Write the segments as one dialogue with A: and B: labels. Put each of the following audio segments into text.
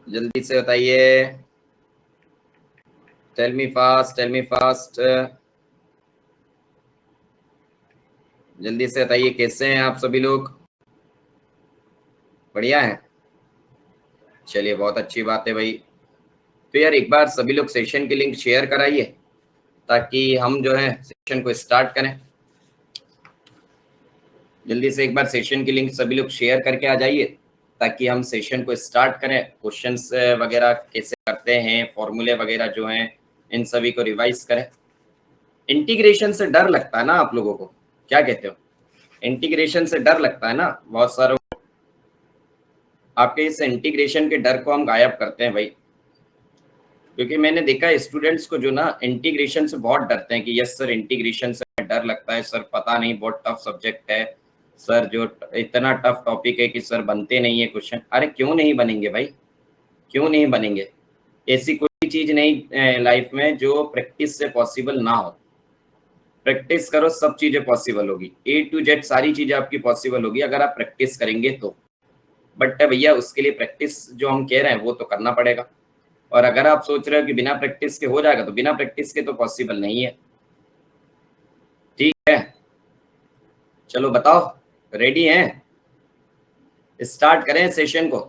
A: जल्दी से बताइए, टेल मी फास्ट, जल्दी से बताइए कैसे हैं आप सभी लोग? बढ़िया है, चलिए बहुत अच्छी बात है भाई। तो यार एक बार सभी लोग सेशन की लिंक शेयर कराइए ताकि हम जो है सेशन को स्टार्ट करें। जल्दी से एक बार सेशन की लिंक सभी लोग शेयर करके आ जाइए ताकि हम सेशन को स्टार्ट करें। क्वेश्चंस वगैरह कैसे करते हैं, फॉर्मूले वगैरह जो हैं, इन सभी को रिवाइज करें। इंटीग्रेशन से डर लगता है ना आप लोगों को, क्या कहते हो? इंटीग्रेशन से डर लगता है ना बहुत सारों? आपके इस इंटीग्रेशन के डर को हम गायब करते हैं भाई, क्योंकि मैंने देखा है स्टूडेंट्स को जो ना इंटीग्रेशन से बहुत डरते हैं कि यस सर इंटीग्रेशन से डर लगता है सर, पता नहीं बहुत टफ सब्जेक्ट है सर, जो इतना टफ टॉपिक है कि सर बनते नहीं है क्वेश्चन। अरे क्यों नहीं बनेंगे भाई, क्यों नहीं बनेंगे? ऐसी कोई चीज नहीं लाइफ में जो प्रैक्टिस से पॉसिबल ना हो। प्रैक्टिस करो, सब चीजें पॉसिबल होगी, ए टू जेड सारी चीजें आपकी पॉसिबल होगी अगर आप प्रैक्टिस करेंगे तो। बट भैया उसके लिए प्रैक्टिस जो हम कह रहे हैं वो तो करना पड़ेगा। और अगर आप सोच रहे हो कि बिना प्रैक्टिस के हो जाएगा, तो बिना प्रैक्टिस के तो पॉसिबल नहीं है। ठीक है, चलो बताओ, रेडी हैं? स्टार्ट करें सेशन को।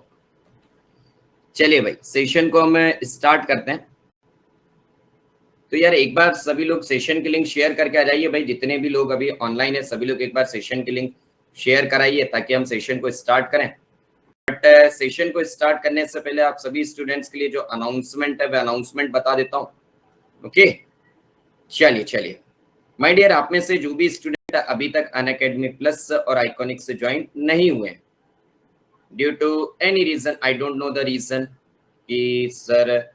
A: चलिए भाई सेशन को हम स्टार्ट करते हैं। तो यार एक बार सभी लोग सेशन की लिंक शेयर करके आ जाइए भाई, जितने भी लोग अभी ऑनलाइन है सभी लोग एक बार सेशन की लिंक शेयर कराइए ताकि हम सेशन को स्टार्ट करें। बट सेशन को स्टार्ट करने से पहले आप सभी स्टूडेंट्स के लिए जो अनाउंसमेंट है वो अनाउंसमेंट बता देता हूँ। ओके, चलिए माय डियर, आप में से जो भी स्टूडेंट अभी तक अनअकैडमी प्लस और आइकॉनिक से ज्वाइन नहीं हुए हैं, due to any reason, I don't know the reason, कि सर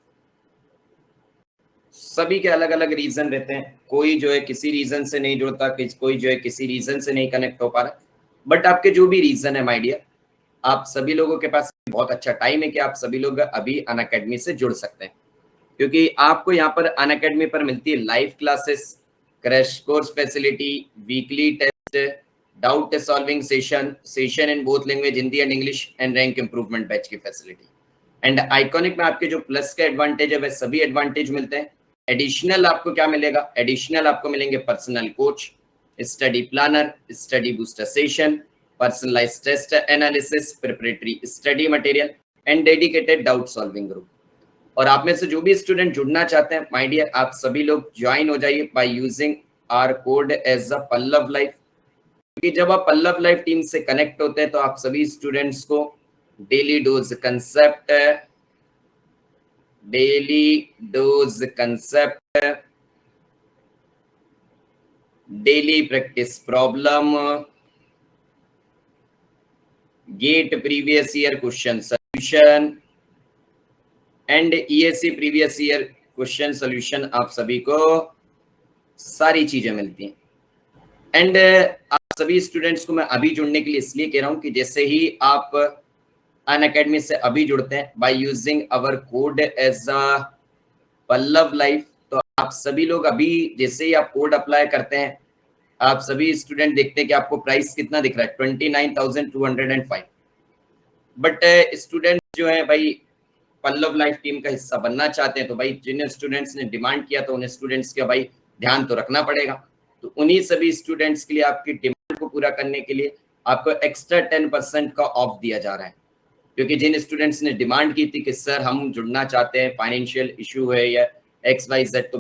A: सभी के अलग अलग रीजन रहते हैं, कोई जो है किसी रीजन से नहीं जुड़ता, कोई जो है किसी रीजन से नहीं कनेक्ट हो पा रहा। बट आपके जो भी रीजन है माय डियर, आप सभी लोगों के पास बहुत अच्छा टाइम है कि आप सभी लोग अभी अनअकैडमी से जुड़ सकते हैं, क्योंकि आपको यहाँ पर अनअकैडमी पर मिलती है live classes, crash course facility, weekly test, doubt solving session in both language Hindi and English, and rank improvement batch की फैसिलिटी। एंड आइकॉनिक में आपके जो प्लस के एडवांटेज है वह सभी एडवांटेज मिलते हैं। एडिशनल आपको क्या मिलेगा? एडिशनल आपको मिलेंगे personal coach, study planner, study booster session, personalised test analysis, preparatory study material, and dedicated doubt solving group. और आप में से जो भी स्टूडेंट जुड़ना चाहते हैं माय डियर, आप सभी लोग ज्वाइन हो जाइए by using our code as a Pallav life, क्योंकि जब आप पल्लव लाइफ टीम से कनेक्ट होते हैं तो आप सभी स्टूडेंट्स को daily dose concept, daily practice problem, GATE previous year question solution and ESC previous year question solution, आप सभी को सारी चीजें मिलती हैं। एंड आप सभी स्टूडेंट्स को मैं अभी जुड़ने के लिए इसलिए कह रहा हूं कि जैसे ही आप अनअकैडमी से अभी जुड़ते हैं by using our code as a Pallav life, तो आप सभी लोग अभी जैसे ही आप कोड अप्लाई करते हैं, आप सभी स्टूडेंट देखते हैं कि आपको प्राइस कितना दिख रहा है, 29,205। बट स्टूडेंट जो है भाई पल्लव लाइफ टीम का हिस्सा बनना चाहते हैं, तो भाई जिन स्टूडेंट्स ने डिमांड किया तो उन स्टूडेंट्स का भाई ध्यान तो रखना पड़ेगा। तो उन्हीं सभी स्टूडेंट्स के लिए आपकी डिमांड को पूरा करने के लिए आपको एक्स्ट्रा 10% का ऑफ दिया जा रहा है, क्योंकि जिन स्टूडेंट्स ने डिमांड की थी कि सर हम जुड़ना चाहते हैं, फाइनेंशियल इशू है या XYZ, तो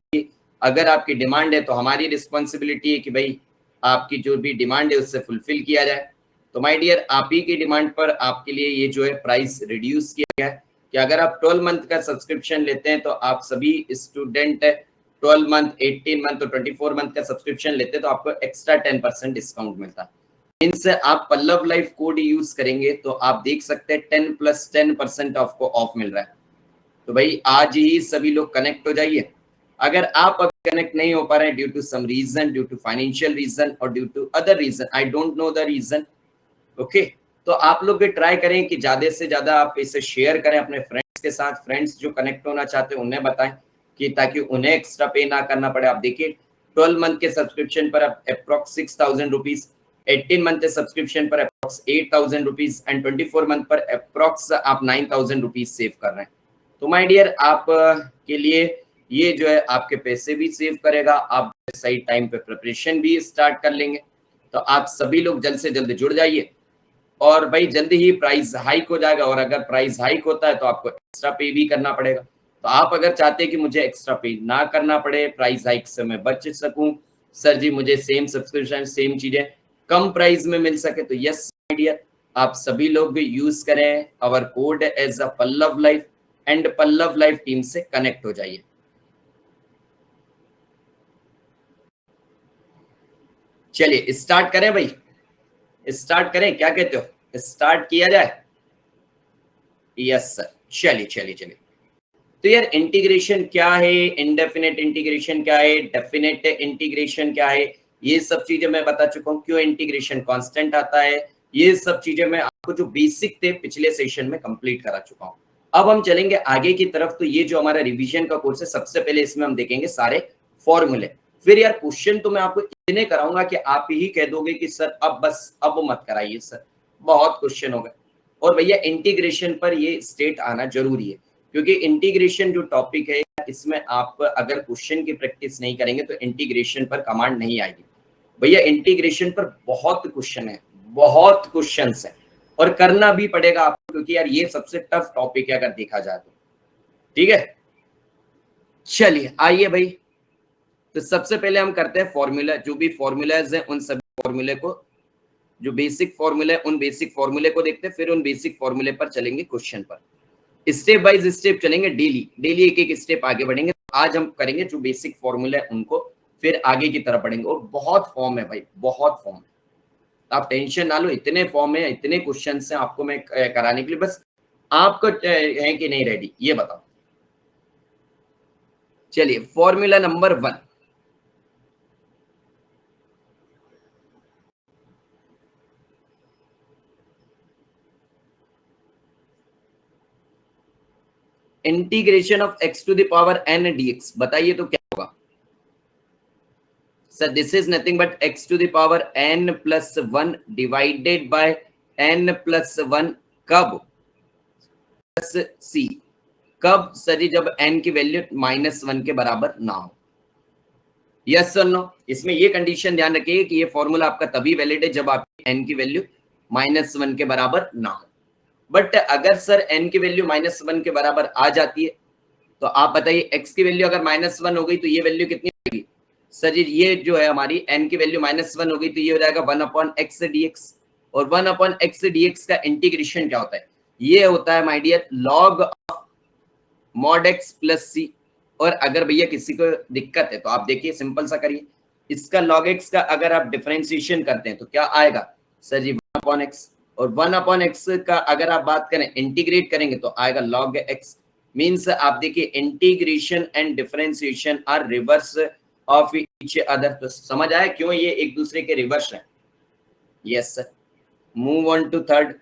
A: अगर आपकी डिमांड है तो हमारी रिस्पॉन्सिबिलिटी है कि भाई आपकी जो भी डिमांड है उससे फुलफिल किया जाए। तो माय डियर, आप ही की डिमांड पर आपके लिए ये जो है प्राइस रिड्यूस किया गया है कि अगर आप 12 मंथ का सब्सक्रिप्शन लेते हैं तो आप सभी स्टूडेंट 12 मंथ, 18 मंथ और 24 मंथ का सब्सक्रिप्शन लेते हैं तो आपको एक्स्ट्रा 10% डिस्काउंट मिलता है। इनसे आप पल्लव लाइफ कोड यूज करेंगे तो आप देख सकते हैं 10 + 10% आपको ऑफ मिल रहा है। तो भाई आज ही सभी लोग कनेक्ट हो जाइए। अगर आप अभी कनेक्ट नहीं हो पा रहे हैं due to some reason, due to financial reason और due to other reason, I don't know the reason, okay, तो आप लोग भी ट्राई करें कि ज्यादा से ज्यादा आप इसे शेयर करें अपने फ्रेंड्स के साथ। फ्रेंड्स जो कनेक्ट होना चाहते हैं उन्हें बताएं कि ताकि उन्हें एक्स्ट्रा पे ना करना पड़े। आप देखिए 12 मंथ के सब्सक्रिप्शन पर अप्रोक्स 6,000 रुपीज, 18 मंथ के सब्सक्रिप्शन पर 8,000 रुपीज एंड 24 मंथ पर अप्रॉक्स आप 9,000 रुपीज सेव कर रहे हैं। तो माय डियर आप के लिए ये जो है आपके पैसे भी सेव करेगा, आप सही टाइम पे प्रिपरेशन भी स्टार्ट कर लेंगे। तो आप सभी लोग जल्द से जल्द जुड़ जाइए और भाई जल्दी ही प्राइस हाइक हो जाएगा, और अगर प्राइस हाइक होता है तो आपको एक्स्ट्रा पे भी करना पड़ेगा। तो आप अगर चाहते हैं कि मुझे एक्स्ट्रा पे ना करना पड़े, प्राइस हाइक से मैं बच सकूं, सर जी मुझे सेम सब्सक्रिप्शन सेम चीजें कम प्राइस में मिल सके, तो यस माय डियर आप सभी लोग भी यूज करें our code as a Pallav life and Pallav life team से कनेक्ट हो जाइए। चलिए स्टार्ट करें भाई, स्टार्ट करें, क्या कहते हो, स्टार्ट किया जाए? यस सर, चलिए चलिए चलिए। तो यार इंटीग्रेशन क्या है, इंडेफिनेट इंटीग्रेशन क्या है, डेफिनेट इंटीग्रेशन क्या है, ये सब चीजें मैं बता चुका हूँ। क्यों इंटीग्रेशन कांस्टेंट आता है, ये सब चीजें मैं आपको जो बेसिक थे पिछले सेशन में कंप्लीट करा चुका हूँ। अब हम चलेंगे आगे की तरफ। तो ये जो हमारा रिवीजन का कोर्स है, सबसे पहले इसमें हम देखेंगे सारे फॉर्मूले। फिर यार क्वेश्चन तो मैं आपको इतने कराऊंगा कि आप ही कह दोगे कि सर अब बस अब मत कराइए सर, बहुत क्वेश्चन हो गए। और भैया इंटीग्रेशन पर ये स्टेट आना जरूरी है, क्योंकि इंटीग्रेशन जो टॉपिक है इसमें आप अगर क्वेश्चन की प्रैक्टिस नहीं करेंगे तो इंटीग्रेशन पर कमांड नहीं आएगी। भैया इंटीग्रेशन पर बहुत क्वेश्चन है, बहुत क्वेश्चंस है, और करना भी पड़ेगा आपको, क्योंकि यार ये सबसे टफ टॉपिक है अगर देखा जाए तो। ठीक है, चलिए आइए भाई। तो सबसे पहले हम करते हैं फॉर्मूला, जो भी फॉर्मूलाज हैं उन सभी फॉर्मूले को, जो बेसिक फॉर्मूले उन बेसिक फॉर्मूले को देखते हैं, फिर उन बेसिक फॉर्मूले पर चलेंगे क्वेश्चन पर। स्टेप बाय स्टेप चलेंगे, डेली डेली एक एक स्टेप आगे बढ़ेंगे। आज हम करेंगे जो बेसिक फॉर्मूला है उनको, फिर आगे की तरफ बढ़ेंगे। और बहुत फॉर्म है भाई, बहुत फॉर्म है, आप टेंशन ना लो, इतने फॉर्म है, इतने क्वेश्चन हैं आपको मैं कराने के लिए। बस आपको है कि नहीं रेडी ये बताओ। चलिए formula number 1, integration of x to the power n dx, बताइए तो क्या होगा sir? This is nothing but x to the power n plus 1 divided by n plus 1 कब? प्लस c कब सर जी? जब n की वैल्यू -1 के बराबर ना हो। यस और नो? इसमें ये कंडीशन ध्यान रखिए कि ये फॉर्मूला आपका तभी वैलिड है जब आपकी n की वैल्यू -1 के बराबर ना हो। बट अगर सर n की वैल्यू -1 के बराबर आ जाती है, तो आप बताइए x की वैल्यू अगर -1 हो गई तो ये वैल्यू कितनी होगी सर जी? ये जो है हमारी n की वैल्यू -1 हो गई तो ये हो जाएगा 1/x dx। और 1/x dx का इंटीग्रेशन क्या होता है? ये होता है my dear log of mod x plus c। और अगर भैया किसी को दिक्कत है तो आप देखिए सिंपल सा करिए, इसका log x का अगर आप डिफरेंशिएशन करते हैं तो क्या आएगा सर जी? 1/x। और 1/x का अगर आप बात करें इंटीग्रेट करेंगे तो आएगा log x। मीन्स आप देखिए integration and differentiation are reverse of each other. तो समझ आया क्यों ये एक दूसरे के रिवर्स है? Yes sir. Move on to third,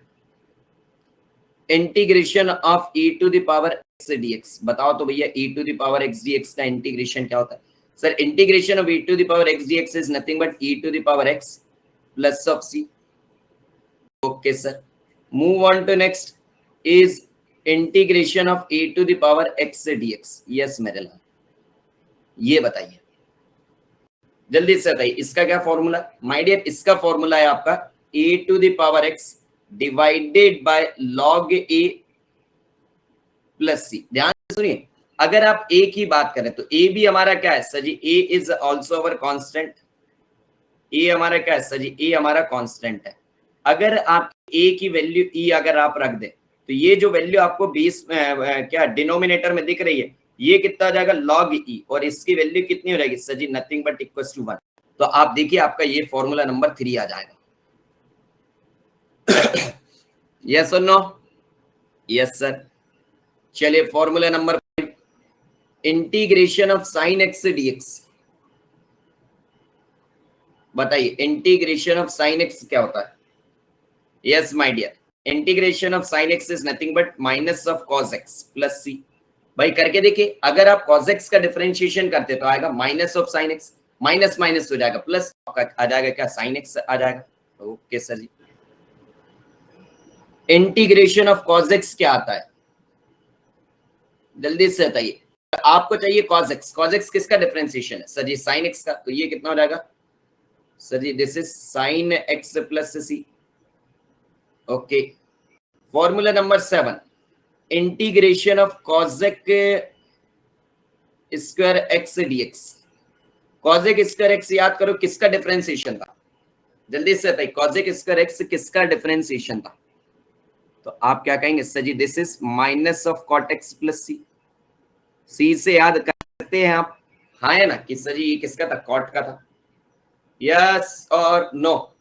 A: integration of e to the power x dx। बताओ तो भैया e to the power x dx का इंटीग्रेशन क्या होता है? Sir integration of e to the power x dx is nothing but e to the power x plus of c। Okay sir, move on to next is integration of e to the power x dx। Yes मेरे लाल, ये बताइए जल्दी से बताइए इसका क्या formula? My dear इसका formula है आपका e to the power x divided by log a plus C. ध्यान से सुनिए, अगर आप a की बात करें तो a भी हमारा क्या है सर जी? a is also our constant. a हमारा क्या है सर जी? a हमारा कांस्टेंट है। अगर आप a की वैल्यू e अगर आप रख दें तो ये जो वैल्यू आपको बेस क्या डिनोमिनेटर में दिख रही है, ये कितना हो जाएगा? log e। और इसकी वैल्यू कितनी हो जाएगी sir ji? Nothing but equal to 1। तो आप देखिए आपका ये फॉर्मूला नंबर 3 आ जाएगा। यस और नो? Yes sir. चलिए formula number 5, integration of sine X dx। बताइए इंटीग्रेशन ऑफ साइन एक्स क्या होता है? Yes my dear, integration of sine X is nothing but minus of cos X plus C. भाई करके देखिए, अगर आप cos x का डिफरेंशिएशन करते तो आएगा minus of sign x, minus minus हो जाएगा प्लस आ जाएगा क्या? साइन x आ जाएगा। ओके सर जी, इंटीग्रेशन ऑफ cos x क्या आता है, जल्दी से बताइए। आपको चाहिए cos x, cos x किसका डिफरेंशिएशन है सर जी, sin x का, तो ये कितना हो जाएगा sir ji, this is sin x plus c। Okay, formula number 7, integration of cosec square x dx। cosec square x याद करो किसका डिफरेंशिएशन था, जल्दी से बताइए, cosec स्क्वायर x किसका डिफरेंशिएशन था, तो आप क्या कहेंगे sir ji, this is minus of cot x plus c। C से याद कर सकते हैं आप, हाँ है ना, कि सर जी ये किसका था, कॉट का था, यस और no,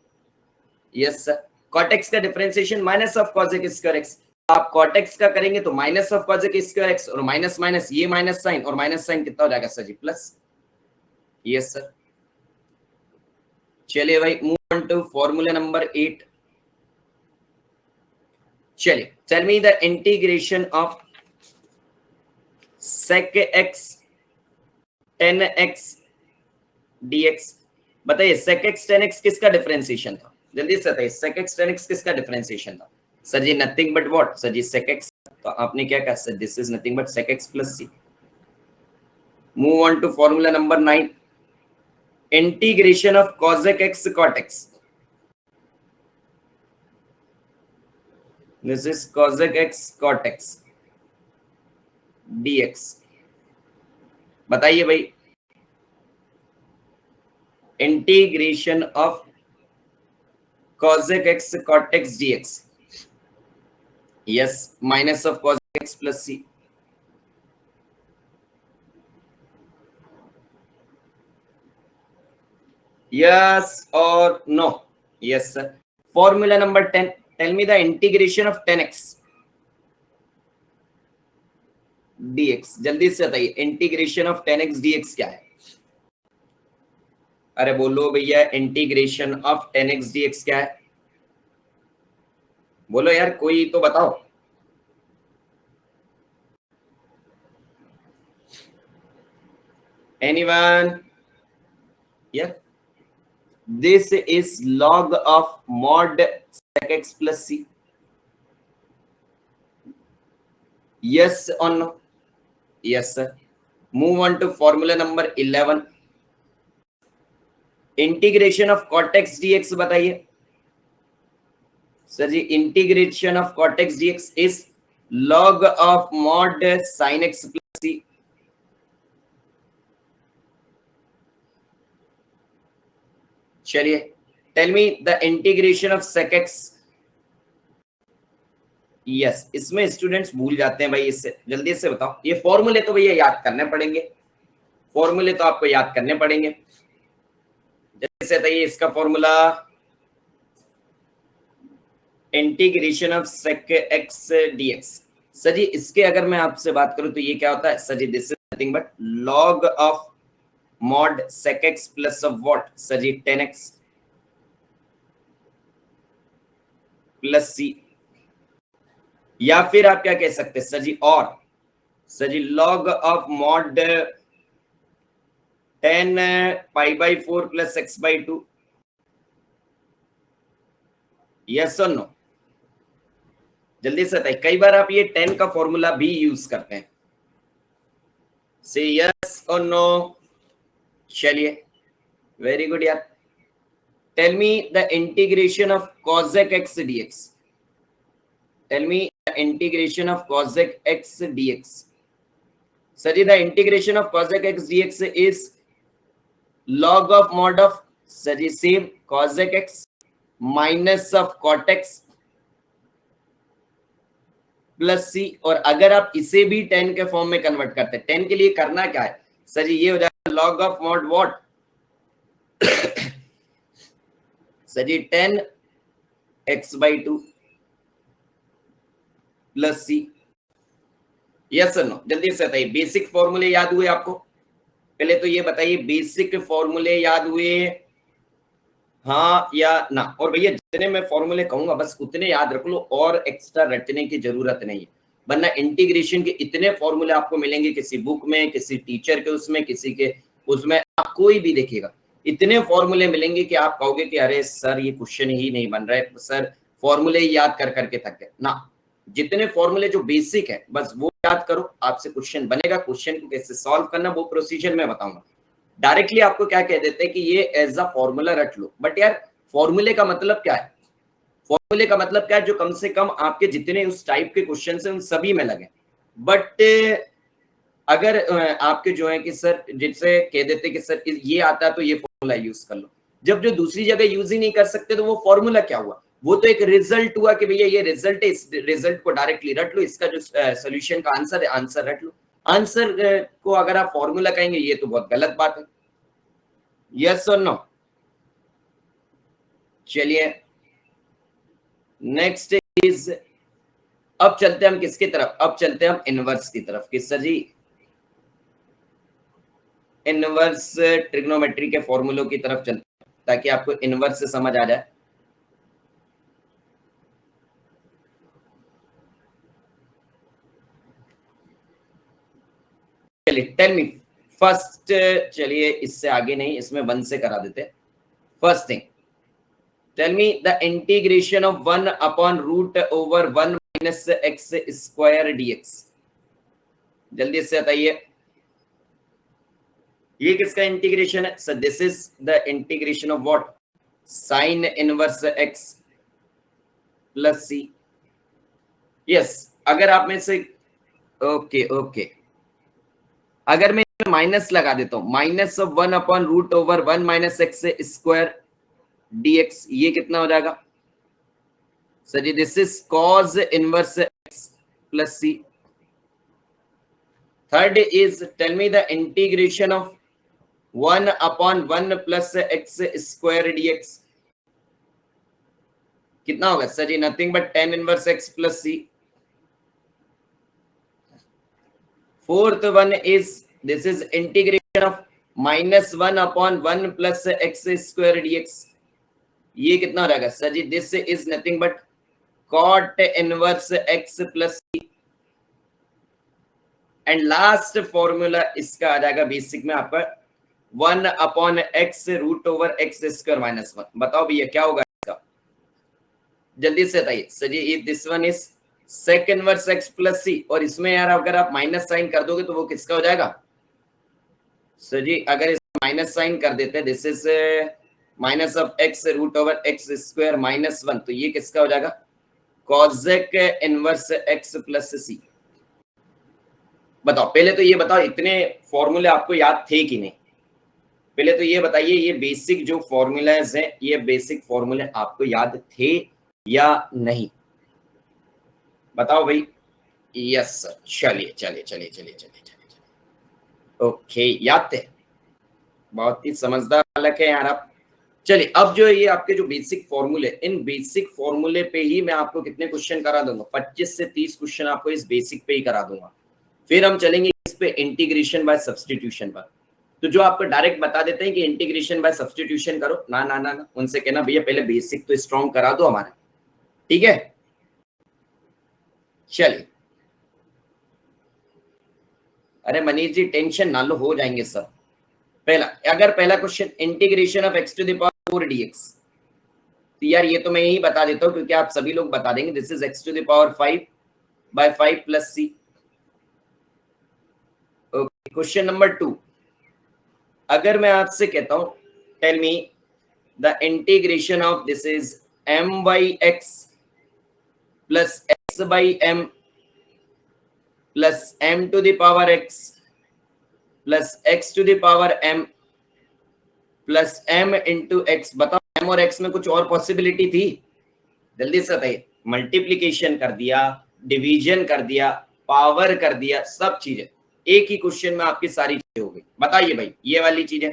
A: yes sir. Cot X का differentiation minus of cosec square X, आप कॉट एक्स का करेंगे तो minus of cosec square x, और माइनस माइनस ये माइनस साइन, और माइनस साइन कितना हो जाएगा sir ji, plus, yes sir. चलिए भाई, move on to formula number 8। चलिए, tell me the integration of sec x tan x dx। बताइए sec x tan x किसका डिफरेंशिएशन था, जल्दी से बताइए, sec x tan x किसका डिफरेंशिएशन था sir ji, nothing but what sir जी, sec x, तो आपने क्या कहा sir, this is nothing but sec x plus c। Move on to formula number 9, integration of cosec x cot x। This is cosec x cot x dx। बताइए भाई, integration of cosec x cot x dx, yes, minus of cosec x plus c। yes or no, yes sir। formula number 10, tell me the integration of 10x dx। जल्दी से बताइए, integration of 10x dx क्या है, अरे बोलो भैया, integration of 10x dx क्या है, बोलो यार, कोई तो बताओ। Anyone, yeah, this is log of mod sec x plus c, yes or no, yes sir। move on to formula number 11, integration of cot x dx बताइए सर जी, integration of cot x dx is log of mod sin x plus c। चलिए, tell me the integration of sec x। Yes, इसमें students भूल जाते हैं भाई, इससे जल्दी से बताओ, ये फॉर्मूले तो भैया याद करने पड़ेंगे, फॉर्मूले तो आपको याद करने पड़ेंगे। जैसे बताइए इसका formula, integration of sec x dx। Sir ji इसके अगर मैं आपसे बात करूं तो ये क्या होता है sir ji, this is nothing but log of mod sec x plus of what sir जी, 10x प्लस c। या फिर आप क्या कह सकते हैं सर जी, और sir ji log of mod 10 pi by 4 plus x by 2, yes और नो, जल्दी से बताइए। कई बार आप ये 10 का फॉर्मूला भी यूज करते हैं, से यस और नो। चलिए, वेरी गुड यार। Tell me the integration of cosec x dx। Tell me the integration of cosec x dx। Sir ji the integration of cosec x dx is log of mod of sir ji same cosec x minus of cot x plus c। और अगर आप इसे भी 10 के form में convert करते हैं, 10 के लिए करना क्या है सर जी, ये हो जाएगा log of mod what sir ji 10 x by 2 plus c, yes और नो, जल्दी से बताइए। बेसिक फॉर्मूले याद हुए आपको, पहले तो ये बताइए बेसिक फॉर्मूले याद हुए, हाँ या ना। और भैया जितने मैं फॉर्मूले कहूंगा बस उतने याद रख लो, और एक्स्ट्रा रटने की जरूरत नहीं है, वरना इंटीग्रेशन के इतने फॉर्मूले आपको मिलेंगे किसी बुक में, किसी टीचर के उसमें, किसी के उसमें, आप कोई भी देखिएगा, इतने फॉर्मूले मिलेंगे कि आप कहोगे कि अरे सर ये क्वेश्चन ही नहीं बन रहा है सर, फॉर्मूले याद कर करके थक गए ना। जितने फॉर्मूले जो बेसिक है बस वो याद करो, आपसे क्वेश्चन बनेगा। क्वेश्चन को कैसे सॉल्व करना वो प्रोसीजर मैं बताऊंगा। डायरेक्टली आपको क्या कह देते हैं कि ये एज अ फॉर्मूला रट लो, बट यार फॉर्मूले का मतलब क्या है? फॉर्मूले का मतलब क्या है? जो कम से कम आपके जितने उस टाइप के क्वेश्चन है उन सभी में लगे। बट अगर आपके जो है कि सर जिससे कह देते कि सर ये आता है तो ये फॉर्मूला यूज कर लो, जब जो दूसरी जगह यूज ही नहीं कर सकते तो वो फॉर्मूला क्या हुआ? वो तो एक रिजल्ट हुआ कि भैया ये रिजल्ट है, इस रिजल्ट को डायरेक्टली रट लो, इसका जो सोल्यूशन का आंसर है आंसर रट लो। आंसर को अगर आप फॉर्मूला कहेंगे ये तो बहुत गलत बात है। यस और नो? चलिए नेक्स्ट इज, अब चलते हैं हम किसकी तरफ? अब चलते हैं हम इनवर्स की तरफ। किस सर जी? इनवर्स ट्रिग्नोमेट्री के फॉर्मूलों की तरफ चलते हैं ताकि आपको इनवर्स से समझ आ जाए। चलिए टेल मी फर्स्ट, चलिए इससे आगे नहीं, इसमें 1 से करा देते। First thing, tell me the integration of 1 upon root over 1 minus x square dx. जल्दी से बताइए ये किसका इंटीग्रेशन है? Sir this is the integration of what? Sine inverse x plus c. Yes, अगर आप में से ओके ओके, अगर मैं माइनस लगा देता हूं, minus of 1 upon root over 1 minus x square dx, ये कितना हो जाएगा? Sir ji this is cos inverse x plus c. Third is tell me the integration of 1 upon 1 plus x square dx, कितना होगा? Sir ji nothing but tan inverse x plus c. Fourth one is this is integration of minus 1 upon 1 plus x square dx, ये कितना हो जाएगा? Sir ji this is nothing but cot inverse x plus C. And last formula इसका आ जाएगा basic में आपका 1 upon X root over x square minus 1। बताओ भैया क्या होगा इसका? जल्दी से बताइए। Sir ji this one is sec inverse x plus C, और इसमें यार अगर आप माइनस साइन कर दोगे तो वो किसका हो जाएगा? सर जी अगर इसमें माइनस साइन कर देते हैं, this is minus of x root over x square minus 1, तो ये किसका हो जाएगा? Cosec inverse x plus c. बताओ पहले तो ये बताओ, इतने फॉर्मूले आपको याद थे कि नहीं? पहले तो ये बताइए ये बेसिक जो फॉर्मूलाज हैं, ये बेसिक फॉर्मूले आपको याद थे या नहीं? बताओ भाई। यस सर, चलिए चलिए चलिए चलिए चलिए चलिए, ओके याद थे, बहुत ही समझदार बालक है यार आप। चलिए अब जो ये आपके जो बेसिक फॉर्मूले, इन बेसिक फॉर्मूले पे ही मैं आपको कितने क्वेश्चन करा दूंगा? 25 से 30 क्वेश्चन आपको इस बेसिक पे ही करा दूंगा। फिर हम चलेंगे इस पे इंटीग्रेशन बाय सब्स्टिट्यूशन पर। तो जो आपको डायरेक्ट बता देते हैं कि इंटीग्रेशन बाय सब्स्टिट्यूशन करो, ना ना ना ना, उनसे कहना भैया पहले बेसिक तो स्ट्रॉन्ग करा दो हमारे, ठीक है? चलिए, अरे मनीष जी टेंशन ना लो, हो जाएंगे सर। पहला, अगर पहला question integration of x to the power 4 dx, तो यार ये तो मैं यही बता देता हूं क्योंकि आप सभी लोग बता देंगे, this is x to the power 5 by 5 plus सी। ओके, क्वेश्चन नंबर 2, अगर मैं आपसे कहता हूं tell me the integration of this is m by x plus x by m plus m to the power x plus x to the power m plus m into x. बताओ m और x में कुछ और possibility थी? जल्दी से बताइए। Multiplication कर दिया, डिवीजन कर दिया, पावर कर दिया, सब चीजें एक ही क्वेश्चन में आपकी सारी चीजें हो गई। बताइए भाई, ये वाली चीजें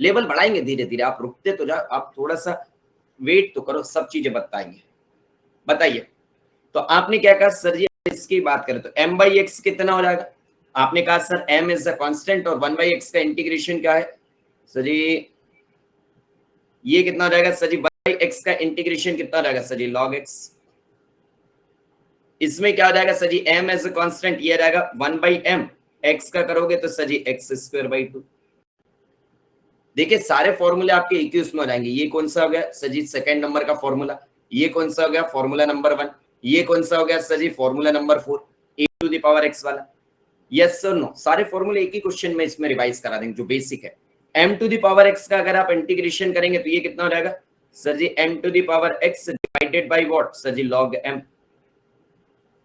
A: लेवल बढ़ाएंगे धीरे धीरे, आप रुकते तो जाओ, आप थोड़ा सा वेट तो करो, सब चीजें बताएंगे। बताइए, तो आपने क्या कहा? सर जी इसकी बात करें तो m बाई एक्स कितना हो जाएगा? आपने कहा sir m is a constant और 1 बाई एक्स का इंटीग्रेशन क्या है? सर जी ये कितना हो जाएगा? सर जी 1 बाई एक्स का इंटीग्रेशन कितना हो जाएगा? Sir ji log x. इसमें क्या हो जाएगा? Sir ji m as a constant, ये रहेगा 1 बाई m, x का करोगे तो sir ji x square by 2। देखिए सारे फॉर्मूले आपके एक ही उसमें हो जाएंगे। ये कौन सा हो गया? सर जी सेकंड नंबर का फॉर्मूला। ये कौन सा हो गया फॉर्मूला नंबर 1, ये कौन सा हो गया sir ji formula number 4 a to the power x वाला। यस सर नो, सारे फॉर्मूले एक ही क्वेश्चन में इसमें रिवाइज करा देंगे जो बेसिक है। m to the power x का अगर आप इंटीग्रेशन करेंगे तो ये कितना हो जाएगा sir ji m to the power x divided by what sir ji log m।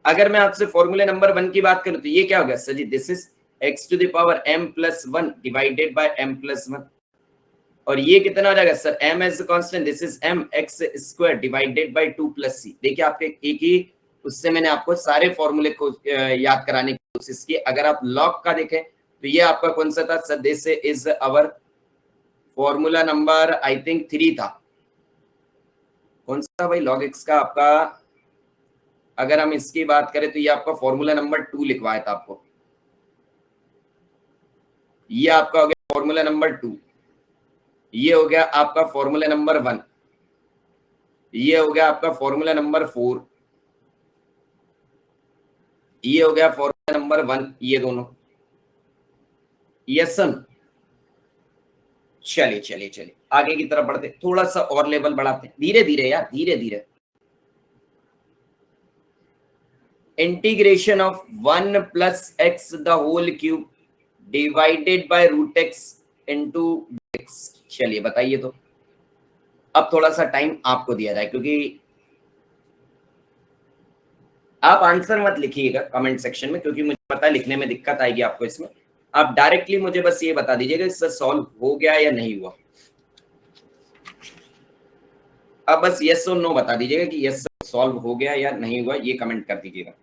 A: अगर मैं आपसे फॉर्मूले नंबर 1 की बात करूं तो ये क्या होगा sir ji this is x to the power m plus 1 divided by m plus 1। और ये कितना हो जाएगा sir m as constant, this is m x square divided by 2 plus c। देखिए आपके एक ही उससे मैंने आपको सारे फॉर्मूले को याद कराने की कोशिश की। अगर आप लॉग का देखें तो ये आपका कौन सा था sir, this is our formula number I think 3 था। कौन सा भाई log x का आपका, अगर हम इसकी बात करें तो ये आपका फॉर्मूला नंबर 2 लिखवाया था आपको। ये आपका हो गया फॉर्मूला नंबर 2, ये हो गया आपका फॉर्मूला नंबर 1, ये हो गया आपका फॉर्मूला नंबर 4, ये हो गया फॉर्मूला नंबर 1, ये दोनों। यस सर, चलिए चलिए चलिए आगे की तरफ बढ़ते, थोड़ा सा और लेवल बढ़ाते हैं धीरे धीरे यार, धीरे धीरे। Integration of 1 plus x the whole cube divided by root x into x. चलिए बताइए तो। अब थोड़ा सा टाइम आपको दिया जाए, क्योंकि आप आंसर मत लिखिएगा कमेंट सेक्शन में, क्योंकि मुझे पता है लिखने में दिक्कत आएगी आपको इसमें। आप डायरेक्टली मुझे बस ये बता दीजिएगा इससे सॉल्व हो गया या नहीं हुआ। अब बस यस और नो बता दीजिएगा कि यस सॉल्व हो गया या नहीं हुआ, ये कमेंट कर दीजिएगा।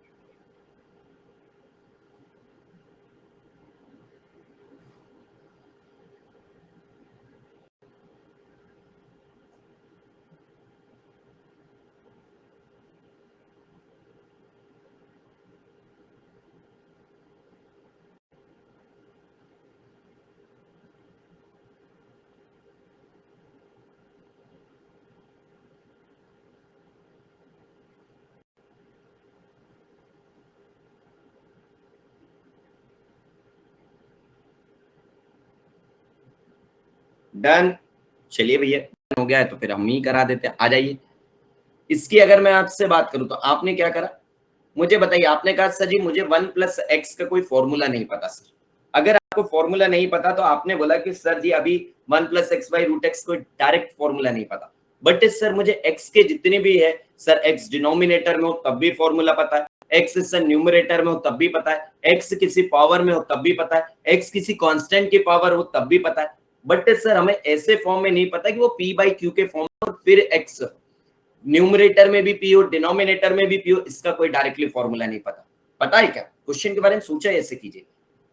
A: डन, चलिए भैया हो गया है तो फिर हम ही करा देते हैं, आ जाइए। इसकी अगर मैं आपसे बात करूं तो आपने क्या करा मुझे बताइए। आपने कहा सर जी मुझे 1 प्लस एक्स का कोई फॉर्मूला नहीं पता सर। अगर आपको फॉर्मूला नहीं पता तो आपने बोला कि सर जी अभी 1 plus x by root x कोई डायरेक्ट फॉर्मूला नहीं पता, बट सर मुझे एक्स के जितने भी है सर, एक्स डिनोमिनेटर में हो तब भी फॉर्मूला पता है, एक्स सर न्यूमरेटर में हो तब भी पता है, एक्स किसी पावर में हो तब भी पता है, एक्स किसी कांस्टेंट की पावर हो तब भी पता है। बट सर हमें ऐसे फॉर्म में नहीं पता कि वो पी बाई क्यू के फॉर्म में और फिर एक्स न्यूमरेटर में भी पी हो डिनोमिनेटर में भी पी हो, इसका कोई डायरेक्टली फॉर्मूला नहीं पता। पता है क्या क्वेश्चन के बारे में सोचा ऐसे कीजिए।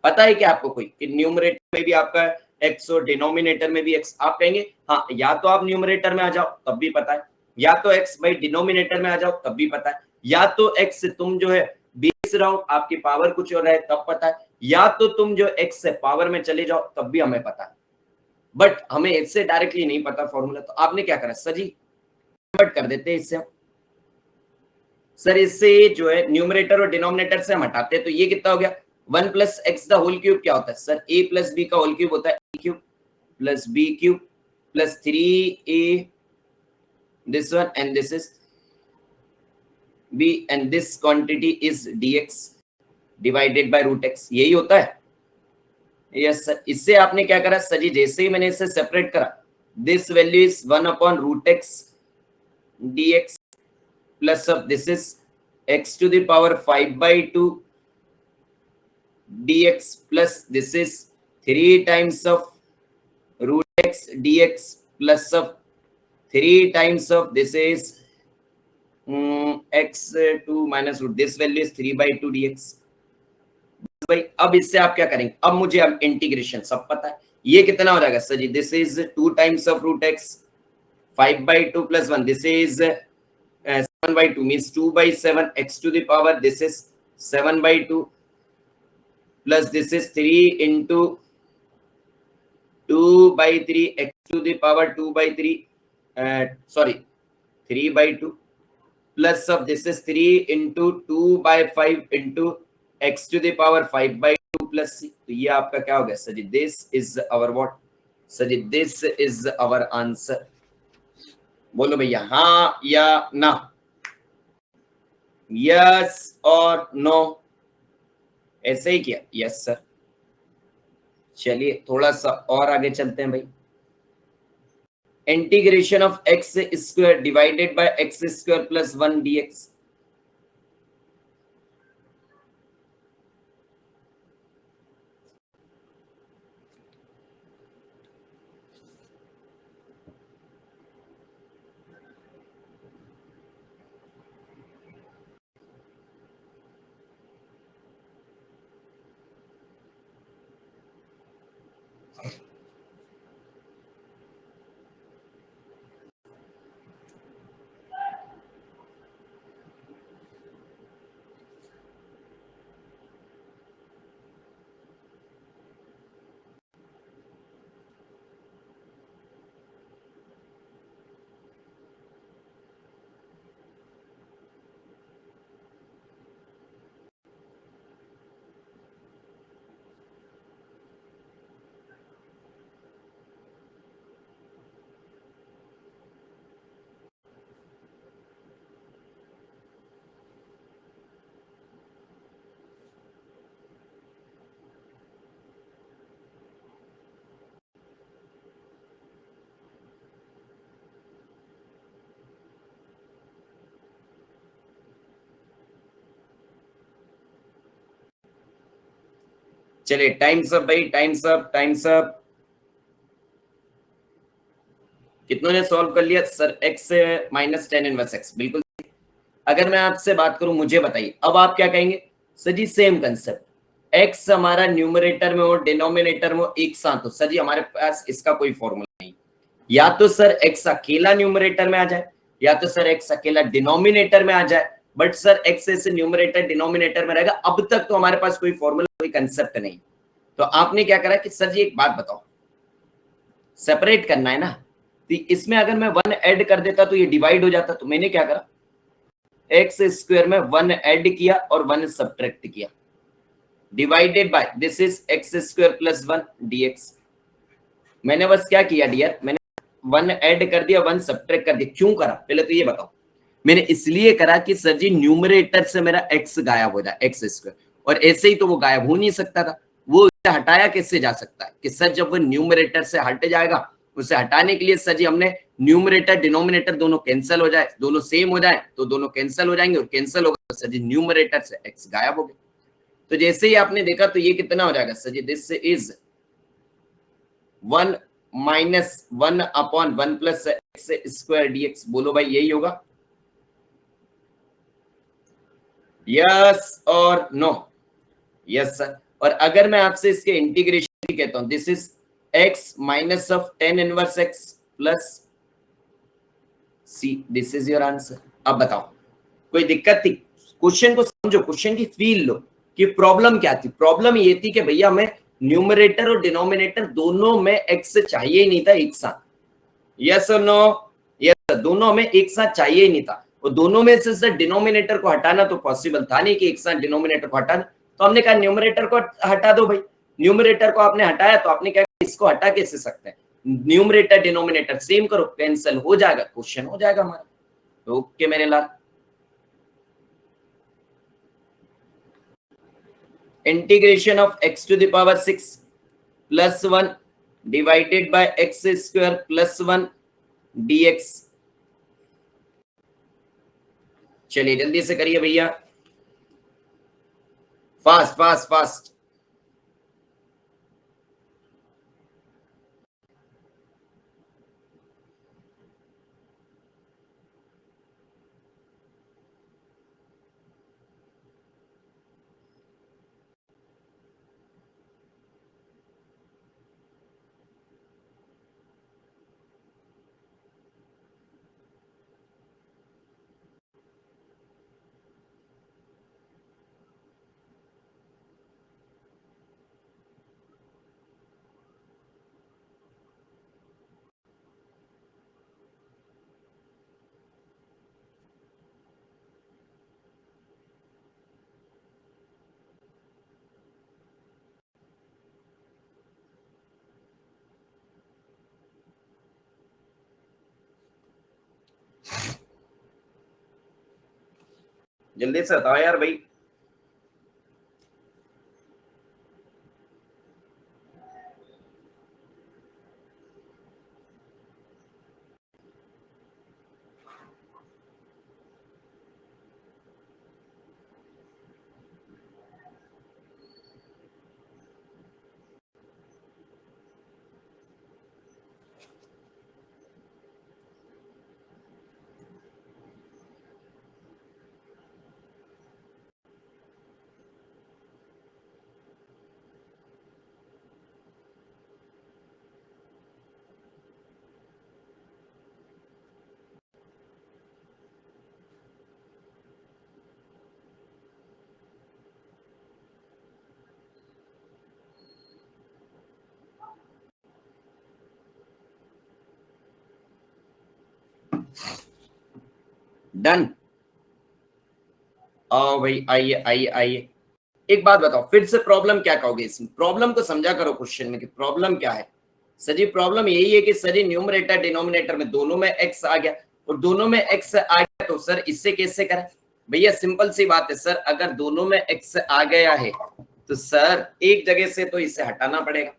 A: पता है क्या आपको कोई कि न्यूमरेटर में भी आपका एक्स और डिनोमिनेटर में भी एक्स। आप कहेंगे हाँ, या तो आप न्यूमरेटर में आ जाओ तब भी पता है, या तो एक्स बाई डिनोमिनेटर में आ जाओ तब भी पता है, या तो एक्स तुम जो है बेस रहो आपकी पावर कुछ और है तब पता है, या तो तुम जो एक्स से पावर में चले जाओ तब भी हमें पता है। बट हमें इससे डायरेक्टली नहीं पता फॉर्मूला, तो आपने क्या करा सर जी कन्वर्ट कर देते हैं इससे। सर इससे जो है न्यूमरेटर और डिनोमिनेटर से हम हटाते हैं तो ये कितना हो गया 1 plus x the whole cube क्या होता है सर, a प्लस बी का होल क्यूब होता है a cube plus b cube plus 3a this one and this is b and this quantity is dx divided by root x, यही होता है। Yes sir, इससे आपने क्या करा सर जी, जैसे ही मैंने इसे सेपरेट करा this value is 1 upon root x dx plus of this is x to the power 5 by 2 dx plus this is 3 times of root x dx plus of 3 times of this is x 2 minus root, this value is 3 by 2 dx। भाई अब इससे आप क्या करेंगे, अब मुझे अब integration सब पता है, ये कितना हो जाएगा sir ji, this is 2 times of root x 5 by 2 plus 1, this is 7 by 2 means 2 by 7 x to the power this is 7 by 2 plus this is 3 into 2 by 3 x to the power 2 by 3 sorry 3 by 2 plus of this is 3 into 2 by 5 into x to the power 5 by 2 plus c। तो ये आपका क्या हो गया sir ji, this is our what sir ji, this is our answer, बोलो भैया, हाँ या ना, यस और नो, ऐसे ही किया, यस सर। चलिए थोड़ा सा और आगे चलते हैं भाई। Integration of x square divided by x square plus 1 dx। चलिए टाइम्स अप भाई, टाइम्स अप, टाइम्स अप। कितनों ने सॉल्व कर लिया sir? X minus ten inverse x, बिल्कुल। अगर मैं आपसे बात करूं, मुझे बताइए अब आप क्या कहेंगे? Sir ji same concept, x हमारा न्यूमरेटर में हो डिनोमिनेटर में हो एक साथ हो, सर जी हमारे पास इसका कोई फॉर्मूला नहीं। या तो सर एक्स अकेला न्यूमरेटर में आ जाए, या तो सर एक्स अकेला डिनोमिनेटर में आ जाए, बट सर एक्स ऐसे न्यूमरेटर डिनोमिनेटर में रहेगा। अब तक तो हमारे पास कोई फॉर्मूला, कोई कंसेप्ट नहीं। तो आपने क्या करा कि सर जी एक बात बताओ, सेपरेट करना है ना, तो इसमें अगर मैं वन ऐड कर देता तो ये डिवाइड हो जाता। तो मैंने क्या करा, एक्स स्क्वायर में वन ऐड किया और वन सब्ट्रैक्ट किया, divided by this is x square plus 1 dx। मैंने बस क्या किया डियर, मैंने वन ऐड कर दिया, वन सब्ट्रैक्ट कर दिया। क्यों करा पहले तो ये बताओ? मैंने इसलिए करा कि सर जी न्यूमरेटर से मेरा एक्स गायब हो जाए, एक्स स्क्वायर, और ऐसे ही तो वो गायब हो नहीं सकता था। वो हटाया कैसे जा सकता है कि सर जब वो न्यूमरेटर से हट जाएगा, उसे हटाने के लिए सर जी हमने न्यूमरेटर डिनोमिनेटर दोनों कैंसिल हो जाए, दोनों सेम हो जाए तो दोनों कैंसिल हो जाएंगे, और कैंसिल होगा तो सर जी न्यूमरेटर से एक्स गायब हो गया। तो जैसे ही आपने देखा तो ये कितना हो जाएगा sir ji, this is 1 minus 1 upon 1 plus x square dx। बोलो भाई यही होगा, यस और नो? Yes sir. और अगर मैं आपसे इसके इंटीग्रेशन कहता हूं, this is x minus of tan inverse x plus c, this is your answer. अब बताओ कोई दिक्कत थी? क्वेश्चन को समझो, क्वेश्चन की फील लो कि प्रॉब्लम क्या थी। प्रॉब्लम ये थी कि भैया हमें न्यूमरेटर और डिनोमिनेटर दोनों में एक्स चाहिए ही नहीं था एक साथ। यस और नो? यस, दोनों में एक साथ चाहिए ही नहीं था। और दोनों में से सर डिनोमिनेटर को हटाना तो पॉसिबल था नहीं कि एक साथ डिनोमिनेटर को हटाना। तो हमने कहा न्यूमरेटर को हटा दो भाई। न्यूमरेटर को आपने हटाया तो आपने क्या, इसको हटा कैसे सकते हैं? न्यूमरेटर डिनोमिनेटर सेम करो, कैंसिल हो जाएगा, क्वेश्चन हो जाएगा हमारा। तो ओके मेरे लाल। Integration of x to the power 6 plus 1 divided by x square plus 1 dx। चलिए जल्दी से करिए भैया, फास्ट फास्ट फास्ट। जल्दी से बताओ यार भाई। डन। आओ भाई, आइए आइए आइए। एक बात बताओ, फिर से प्रॉब्लम क्या कहोगे इसमें? प्रॉब्लम को समझा करो क्वेश्चन में कि प्रॉब्लम क्या है। सर जी प्रॉब्लम यही है कि सर जी न्यूमरेटर डिनोमिनेटर में दोनों में एक्स आ गया, और दोनों में एक्स आ गया तो सर इससे कैसे करें? भैया सिंपल सी बात है सर, अगर दोनों में एक्स आ गया है तो सर एक जगह से तो इसे हटाना पड़ेगा।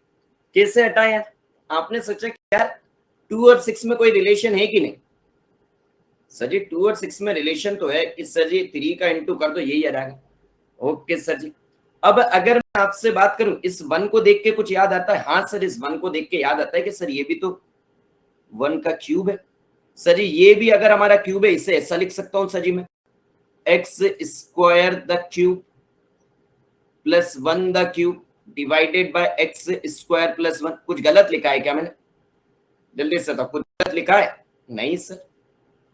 A: कैसे हटाए यार? आपने सोचा कि यार 2 और 6 में कोई रिलेशन है कि नहीं? सर जी 2 और 6 में रिलेशन तो है कि सर जी 3 का इंटू कर दो, यही आ जाएगा। ओके सर जी। अब अगर मैं आपसे बात करूं, इस 1 को देख के कुछ याद आता है? हाँ सर, इस 1 को देख के याद आता है कि सर ये भी तो 1 का क्यूब है। सर जी ये भी अगर हमारा क्यूब है, इसे ऐसा लिख सकता हूं सर जी मैं, x square the cube plus 1 the cube divided by x square plus 1। कुछ गलत लिखा है क्या मैंने? जल्दी से तो कुछ गलत लिखा है? नहीं सर।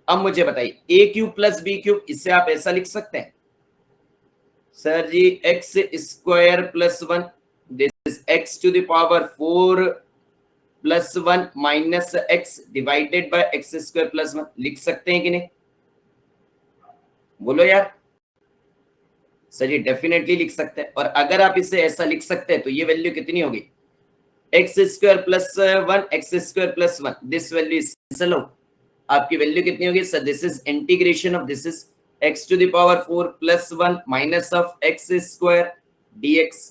A: अब मुझे बताइए, a cube plus B cube, इसे आप ऐसा लिख सकते हैं sir ji, x square plus 1, this is x to the power 4 plus 1 minus x divided by x square plus 1। लिख सकते हैं कि नहीं? बोलो यार। सर जी डेफिनेटली लिख सकते हैं, और अगर आप इसे ऐसा लिख सकते हैं तो ये वैल्यू कितनी होगी? X square plus 1 x square plus 1, this value is cancel out. आपकी वैल्यू कितनी होगी sir? This is integration of this is x to the power 4 plus 1 minus of x square dx.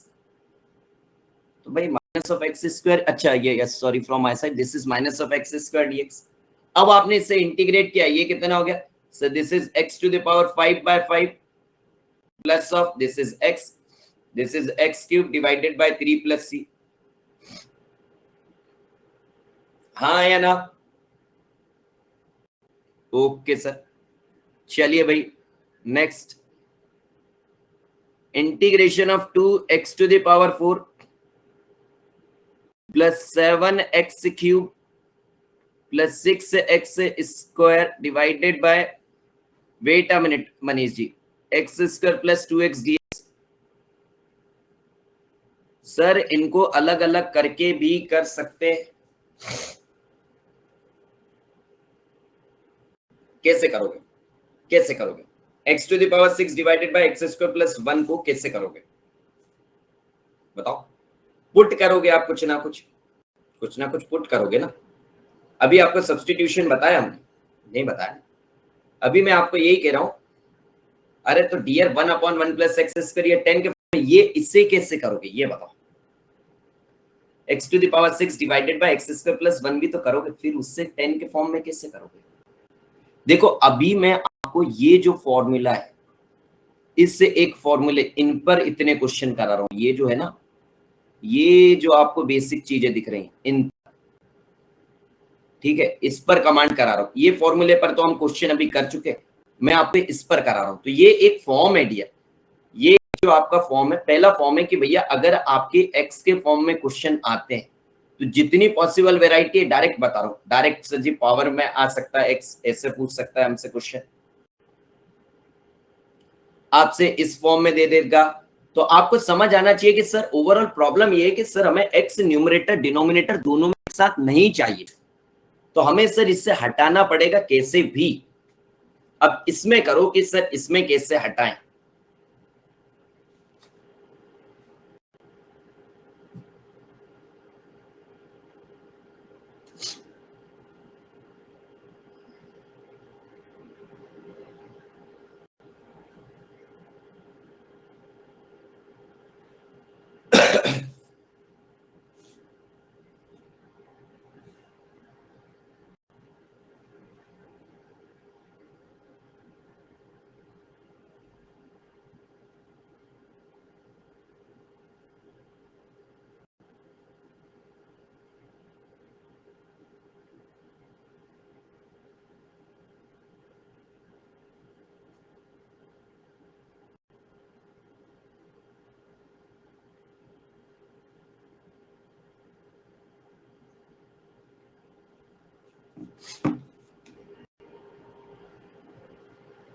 A: तो भाई माइनस ऑफ एक्स स्क्वायर, अच्छा ये yes sorry from my side, this is minus of x square dx. अब आपने इसे integrate किया, ये कितना हो गया sir? This is x to the power 5/5 plus of this is X, this is X cube divided by 3 plus C. हाँ या ना? Okay sir. चलिए भाई next, integration of 2x to the power 4 plus 7x cube plus 6x square divided by, wait a minute Manish ji, x square plus 2x dx। Sir इनको अलग अलग करके भी कर सकते हैं। कैसे करोगे? कैसे करोगे? X to the power 6 divided by x square plus 1 को कैसे करोगे? बताओ। पुट करोगे आप, कुछ ना कुछ पुट करोगे ना। अभी आपको सब्स्टिट्यूशन बताया हमने? नहीं बताया। अभी मैं आपको यही कह रहा हूं, अरे तो डियर 1/1 प्लस एक्स स्क्वायर, ये 10 के, ये इससे कैसे करोगे ये बताओ। X to the power 6 divided by x square plus 1 भी तो करोगे, फिर उससे 10 के फॉर्म में कैसे करोगे? देखो अभी मैं आपको ये जो फॉर्मूला है, इससे एक फॉर्मूले, इन पर इतने क्वेश्चन करा रहा हूं। ये जो है ना, ये जो आपको बेसिक चीजें दिख रही हैं इन, ठीक है, इस पर कमांड करा रहा हूं। ये फॉर्मूले पर तो हम क्वेश्चन अभी कर चुके हैं, मैं आपको इस पर करा रहा हूं। तो ये एक फॉर्म है डियर, ये जो आपका फॉर्म है, पहला फॉर्म है कि भैया अगर आपके एक्स के फॉर्म में क्वेश्चन आते हैं तो जितनी पॉसिबल वेराइटी है डायरेक्ट बता रहा हूं, डायरेक्ट सर जी पावर में आ सकता है, एक्स ऐसे पूछ सकता है हमसे क्वेश्चन, आपसे इस फॉर्म में दे देगा। तो आपको समझ आना चाहिए कि सर ओवरऑल प्रॉब्लम ये है कि सर हमें एक्स न्यूमरेटर डिनोमिनेटर दोनों में एक साथ नहीं चाहिए, तो हमें सर इससे हटाना पड़ेगा कैसे भी। अब इसमें करो कि सर इसमें कैसे हटाएं।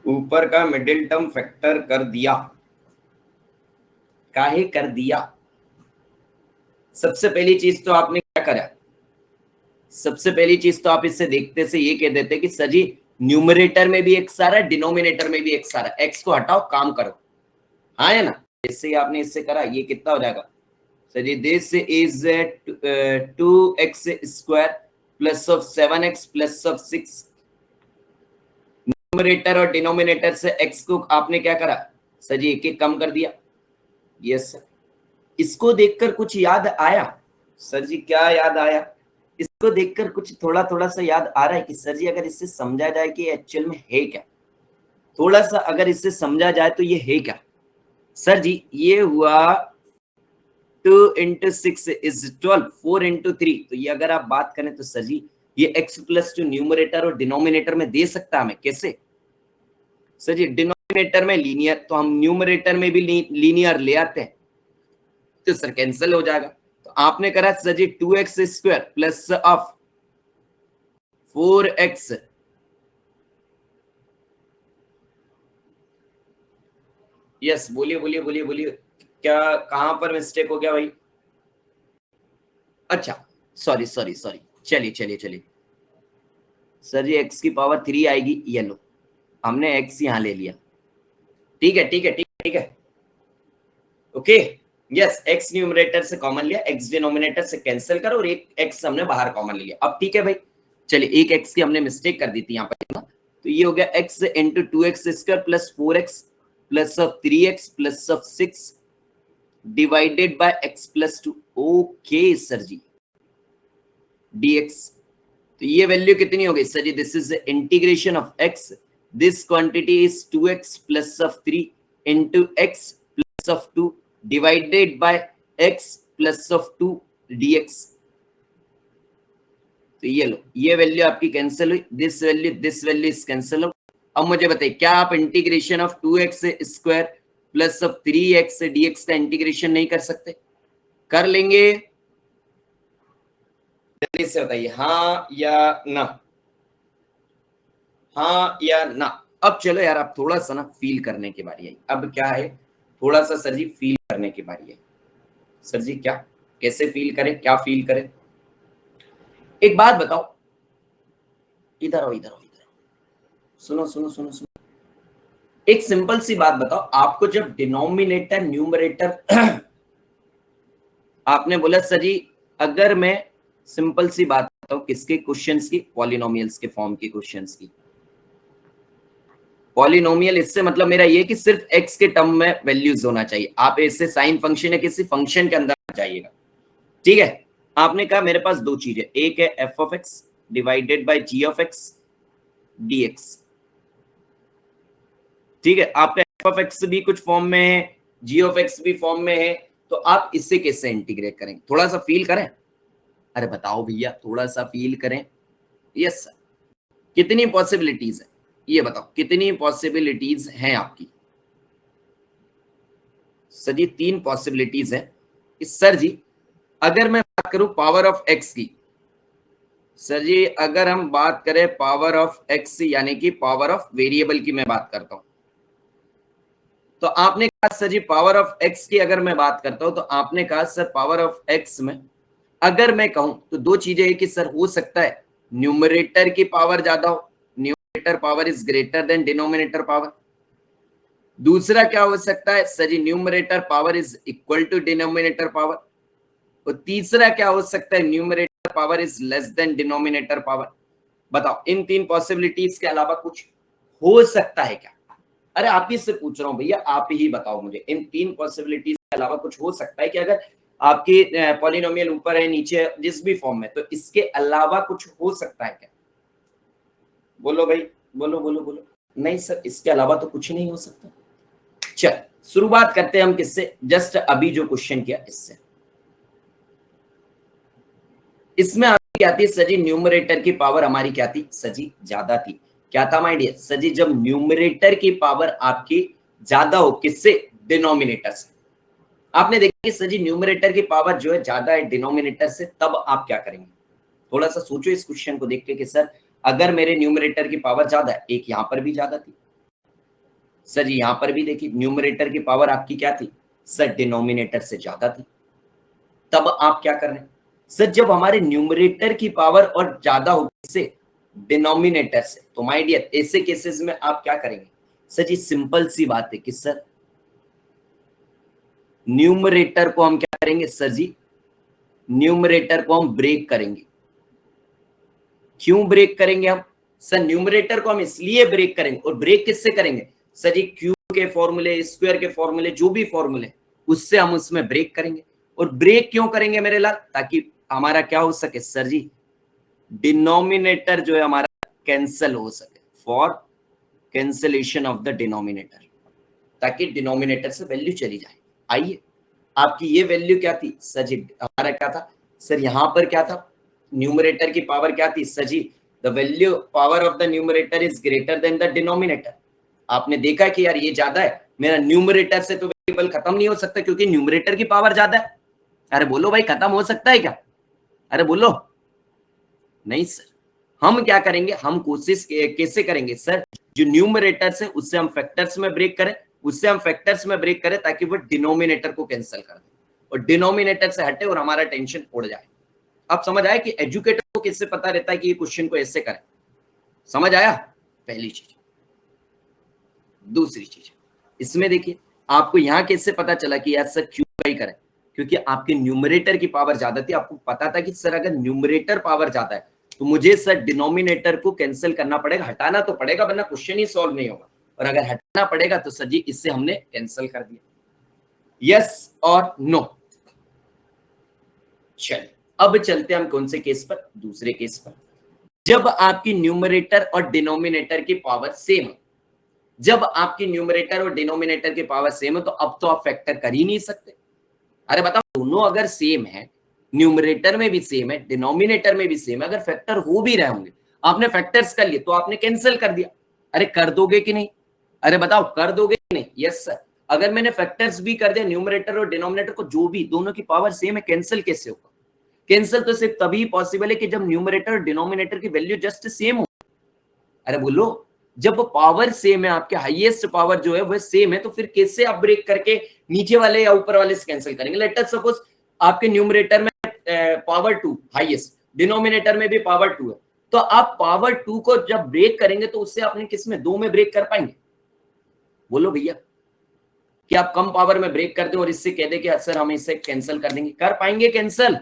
A: ऊपर का मिडिल टर्म फैक्टर कर दिया, काहे कर दिया? सबसे पहली चीज तो आपने क्या करा, सबसे पहली चीज तो आप इससे देखते से ये कह देते कि सर जी न्यूमरेटर में भी एक सारा, डिनोमिनेटर में भी एक सारा, एक्स को हटाओ काम करो, हाँ है ना? इससे आपने इससे करा, ये कितना हो जाएगा sir ji? This is 2x square plus of 7x plus of 6। Numerator और डिनोमिनेटर से x को आपने क्या करा सर जी? एक एक कम कर दिया। Yes sir. इसको देखकर कुछ याद आया सर जी? क्या याद आया? इसको देखकर कुछ थोड़ा थोड़ा सा याद आ रहा है कि सर जी अगर इससे समझा जाए कि एक्चुअल में है क्या, थोड़ा सा अगर इससे समझा जाए तो ये है क्या सर जी? ये हुआ 2 into 6 is 12, 4 into 3, तो ये अगर आप बात करें तो सर जी ये x प्लस टू न्यूमरेटर और डिनोमिनेटर में दे सकता हमें, कैसे सर जी? डिनोमिनेटर में लीनियर, तो हम न्यूमरेटर में भी लीनियर ले आते हैं, तो सर कैंसिल हो जाएगा। तो आपने करा sir ji 2x square plus of 4x, yes बोलिए बोलिए बोलिए बोलिए, क्या कहां पर मिस्टेक हो गया भाई? अच्छा सॉरी सॉरी सॉरी, चलिए चलिए चलिए सर जी x की पावर 3 आएगी, ये लो हमने x यहां ले लिया, ठीक है ठीक है ठीक है ठीक है, ओके यस। x न्यूमरेटर से कॉमन लिया, x डिनोमिनेटर से कैंसिल करो और एक x हमने बाहर कॉमन लिया। अब ठीक है भाई, चलिए एक x की हमने मिस्टेक कर दी थी यहाँ पर ना, तो ये हो गया x into 2x square plus 4x plus of 3x plus of 6 divided by x plus 2, okay sir ji dx। तो ये वैल्यू कितनी हो गई sir ji? This is integration of x, this quantity is 2x plus of 3 into x plus of 2 divided by x plus of 2 dx। तो ये लो, ये value आपकी cancel हुई, दिस वैल्यू इज कैंसिल हो। अब मुझे बताइए क्या आप integration of 2x square plus of 3x dx का इंटीग्रेशन नहीं कर सकते? कर लेंगे, जल्दी से बताइए हाँ या ना, हाँ या ना। अब चलो यार, आप थोड़ा सा ना फील करने की बारी आई। अब क्या है, थोड़ा सा सर जी फील करने की बारी है। सर जी क्या, कैसे फील करें, क्या फील करें? एक बात बताओ, इधर आओ इधर आओ इधर आओ, सुनो सुनो सुनो सुनो, एक सिंपल सी बात बताओ, आपको जब डिनोमिनेटर न्यूमरेटर आपने बोला सर जी अगर मैं सिंपल सी बात बताऊं किसके क्वेश्चंस की, पॉलिनोमियल्स के फॉर्म के क्वेश्चंस की। पॉलिनोमियल इससे मतलब मेरा ये कि सिर्फ x के टर्म में वैल्यूज होना चाहिए, आप ऐसे साइन फंक्शन या किसी फंक्शन के अंदर जाइएगा, ठीक है? आपने कहा मेरे पास दो चीजें, एक है f of x divided bye g of x dx, ठीक है? आपका f ऑफ x भी कुछ फॉर्म में है, g ऑफ x भी फॉर्म में है, तो आप इससे कैसे इंटीग्रेट करेंगे? थोड़ा सा फील करें, अरे बताओ भैया थोड़ा सा फील करें। यस सर, कितनी पॉसिबिलिटीज है ये बताओ, कितनी पॉसिबिलिटीज हैं आपकी? सर जी 3 पॉसिबिलिटीज है। सर जी अगर मैं बात करूं पावर ऑफ x की, सर जी अगर हम बात करें पावर ऑफ x यानी कि पावर ऑफ वेरिएबल की मैं बात करता हूं, तो आपने कहा sir ji power of x की अगर मैं बात करता हूं, तो आपने कहा सर पावर ऑफ x में अगर मैं कहूं तो दो चीजें है कि सर हो सकता है न्यूमरेटर की पावर ज्यादा हो, numerator power is greater than denominator power. दूसरा क्या हो सकता है sir ji, numerator power is equal to denominator power. और तीसरा क्या हो सकता है, numerator power is less than denominator power. बताओ इन 3 पॉसिबिलिटीज के अलावा कुछ हो सकता है क्या? अरे आप ही से पूछ रहा हूं भैया, आप ही बताओ मुझे, इन 3 पॉसिबिलिटीज के अलावा कुछ हो सकता है कि अगर आपकी पॉलिनोमियल ऊपर है नीचे है जिस भी फॉर्म में, तो इसके अलावा कुछ हो सकता है क्या? बोलो भाई, बोलो बोलो बोलो। नहीं सर इसके अलावा तो कुछ नहीं हो सकता। चल शुरुआत करते हैं हम किससे, जस्ट अभी जो क्वेश्चन किया इससे। इसमें आपकी क्या थी सर जी, न्यूमरेटर की पावर हमारी क्या थी सर जी, ज्यादा थी। क्या था माय डियर सर जी, जब न्यूमरेटर की पावर आपकी ज्यादा हो किससे, डिनोमिनेटर से। आपने देखा कि सर जी न्यूमरेटर की पावर जो है ज्यादा है डिनोमिनेटर से, तब आप क्या करेंगे? थोड़ा सा सोचो इस क्वेश्चन को देख के कि सर अगर मेरे न्यूमरेटर की पावर ज्यादा है, एक यहां पर भी ज्यादा थी, सर जी यहां पर भी देखिए न्यूमरेटर की पावर आपकी क्या थी सर, डिनोमिनेटर से ज्यादा थी। तब आप क्या कर रहे हैं सर, जब हमारे न्यूमरेटर की पावर और ज्यादा होगी से डिनोमिनेटर से, तो माय डियर ऐसे केसेस में आप क्या करेंगे सर जी, सिंपल सी बात है कि सर न्यूमरेटर को हम क्या करेंगे सर जी, न्यूमरेटर को हम ब्रेक करेंगे। क्यों ब्रेक करेंगे हम सर, न्यूमरेटर को हम इसलिए ब्रेक करेंगे, और ब्रेक किससे करेंगे सर जी, क्यूब के फॉर्मूले, स्क्वायर के फॉर्मूले, जो भी फॉर्मूले उससे हम उसमें ब्रेक करेंगे। और ब्रेक क्यों करेंगे मेरे लाल, ताकि हमारा क्या हो सके सर जी, डिनोमिनेटर जो है हमारा कैंसल हो सके, for cancellation of the denominator, ताकि डिनोमिनेटर से वैल्यू चली जाए। आइए आपकी ये वैल्यू क्या थी सर जी, हमारा क्या था सर, यहां पर क्या था, न्यूमरेटर की पावर क्या थी sir ji, the value power of the numerator is greater than the denominator. आपने देखा कि यार ये ज्यादा है, मेरा न्यूमरेटर से तो वेरिएबल खत्म नहीं हो सकता क्योंकि न्यूमरेटर की पावर ज्यादा है। अरे बोलो भाई, खत्म हो सकता है क्या, अरे बोलो नहीं सर। हम क्या करेंगे, हम कोशिश कैसे करेंगे सर, जो न्यूमरेटर से उससे हम फैक्टर्स में ब्रेक करें, उससे हम फैक्टर्स में ब्रेक करें ताकि वो डिनोमिनेटर को कैंसिल कर दे और डिनोमिनेटर से हटे और हमारा टेंशन उड़ जाए। अब समझ आया कि एजुकेटर को किससे पता रहता है कि ये क्वेश्चन को ऐसे करें, समझ आया पहली चीज। दूसरी चीज इसमें देखिए, आपको यहां कैसे पता चला कि यार सर क्यों नहीं करें, क्योंकि आपके न्यूमरेटर की पावर ज्यादा थी। आपको पता था कि सर अगर न्यूमरेटर पावर ज्यादा है तो मुझे सर डिनोमिनेटर को कैंसिल करना पड़ेगा, हटाना तो पड़ेगा, वरना क्वेश्चन ही सॉल्व नहीं होगा। और अगर हटाना पड़ेगा तो सर जी इससे हमने कैंसिल कर दिया। यस और नो। चलिए अब चलते हैं हम कौन से केस पर, दूसरे केस पर। जब आपकी न्यूमरेटर और डिनोमिनेटर की पावर सेम है, जब आपकी न्यूमरेटर और डिनोमिनेटर की पावर सेम है तो अब तो आप फैक्टर कर ही नहीं सकते। अरे बताओ, दोनों अगर सेम है, न्यूमरेटर में भी सेम है, डिनोमिनेटर में भी सेम है, अगर फैक्टर हो भी रहे होंगे, आपने फैक्टर्स कर लिए तो आपने कैंसिल कर दिया। अरे कर दोगे कि नहीं, अरे बताओ कर दोगे कि नहीं। यस सर, अगर मैंने फैक्टर्स भी कर दिया, न्यूमरेटर और डिनोमिनेटर को, जो भी दोनों की पावर सेम है, कैंसिल कैसे होगा। कैंसिल तो सिर्फ तभी पॉसिबल है कि जब न्यूमरेटर और डिनोमिनेटर की वैल्यू जस्ट सेम हो। अरे बोलो, जब पावर सेम है, आपके हाईएस्ट पावर जो है वह सेम है, तो फिर कैसे आप ब्रेक करके नीचे वाले या ऊपर वाले से कैंसिल करेंगे। लेट अस सपोज आपके न्यूमरेटर में पावर 2 हाईएस्ट, डिनोमिनेटर में भी पावर 2 है, तो आप पावर 2 को जब ब्रेक करेंगे तो उससे आपने किस में, 2 में ब्रेक कर पाएंगे। बोलो भैया, कि आप कम पावर में ब्रेक कर दें और इससे कह दें कि सर हम इसे कैंसिल कर देंगे, कर पाएंगे कैंसिल,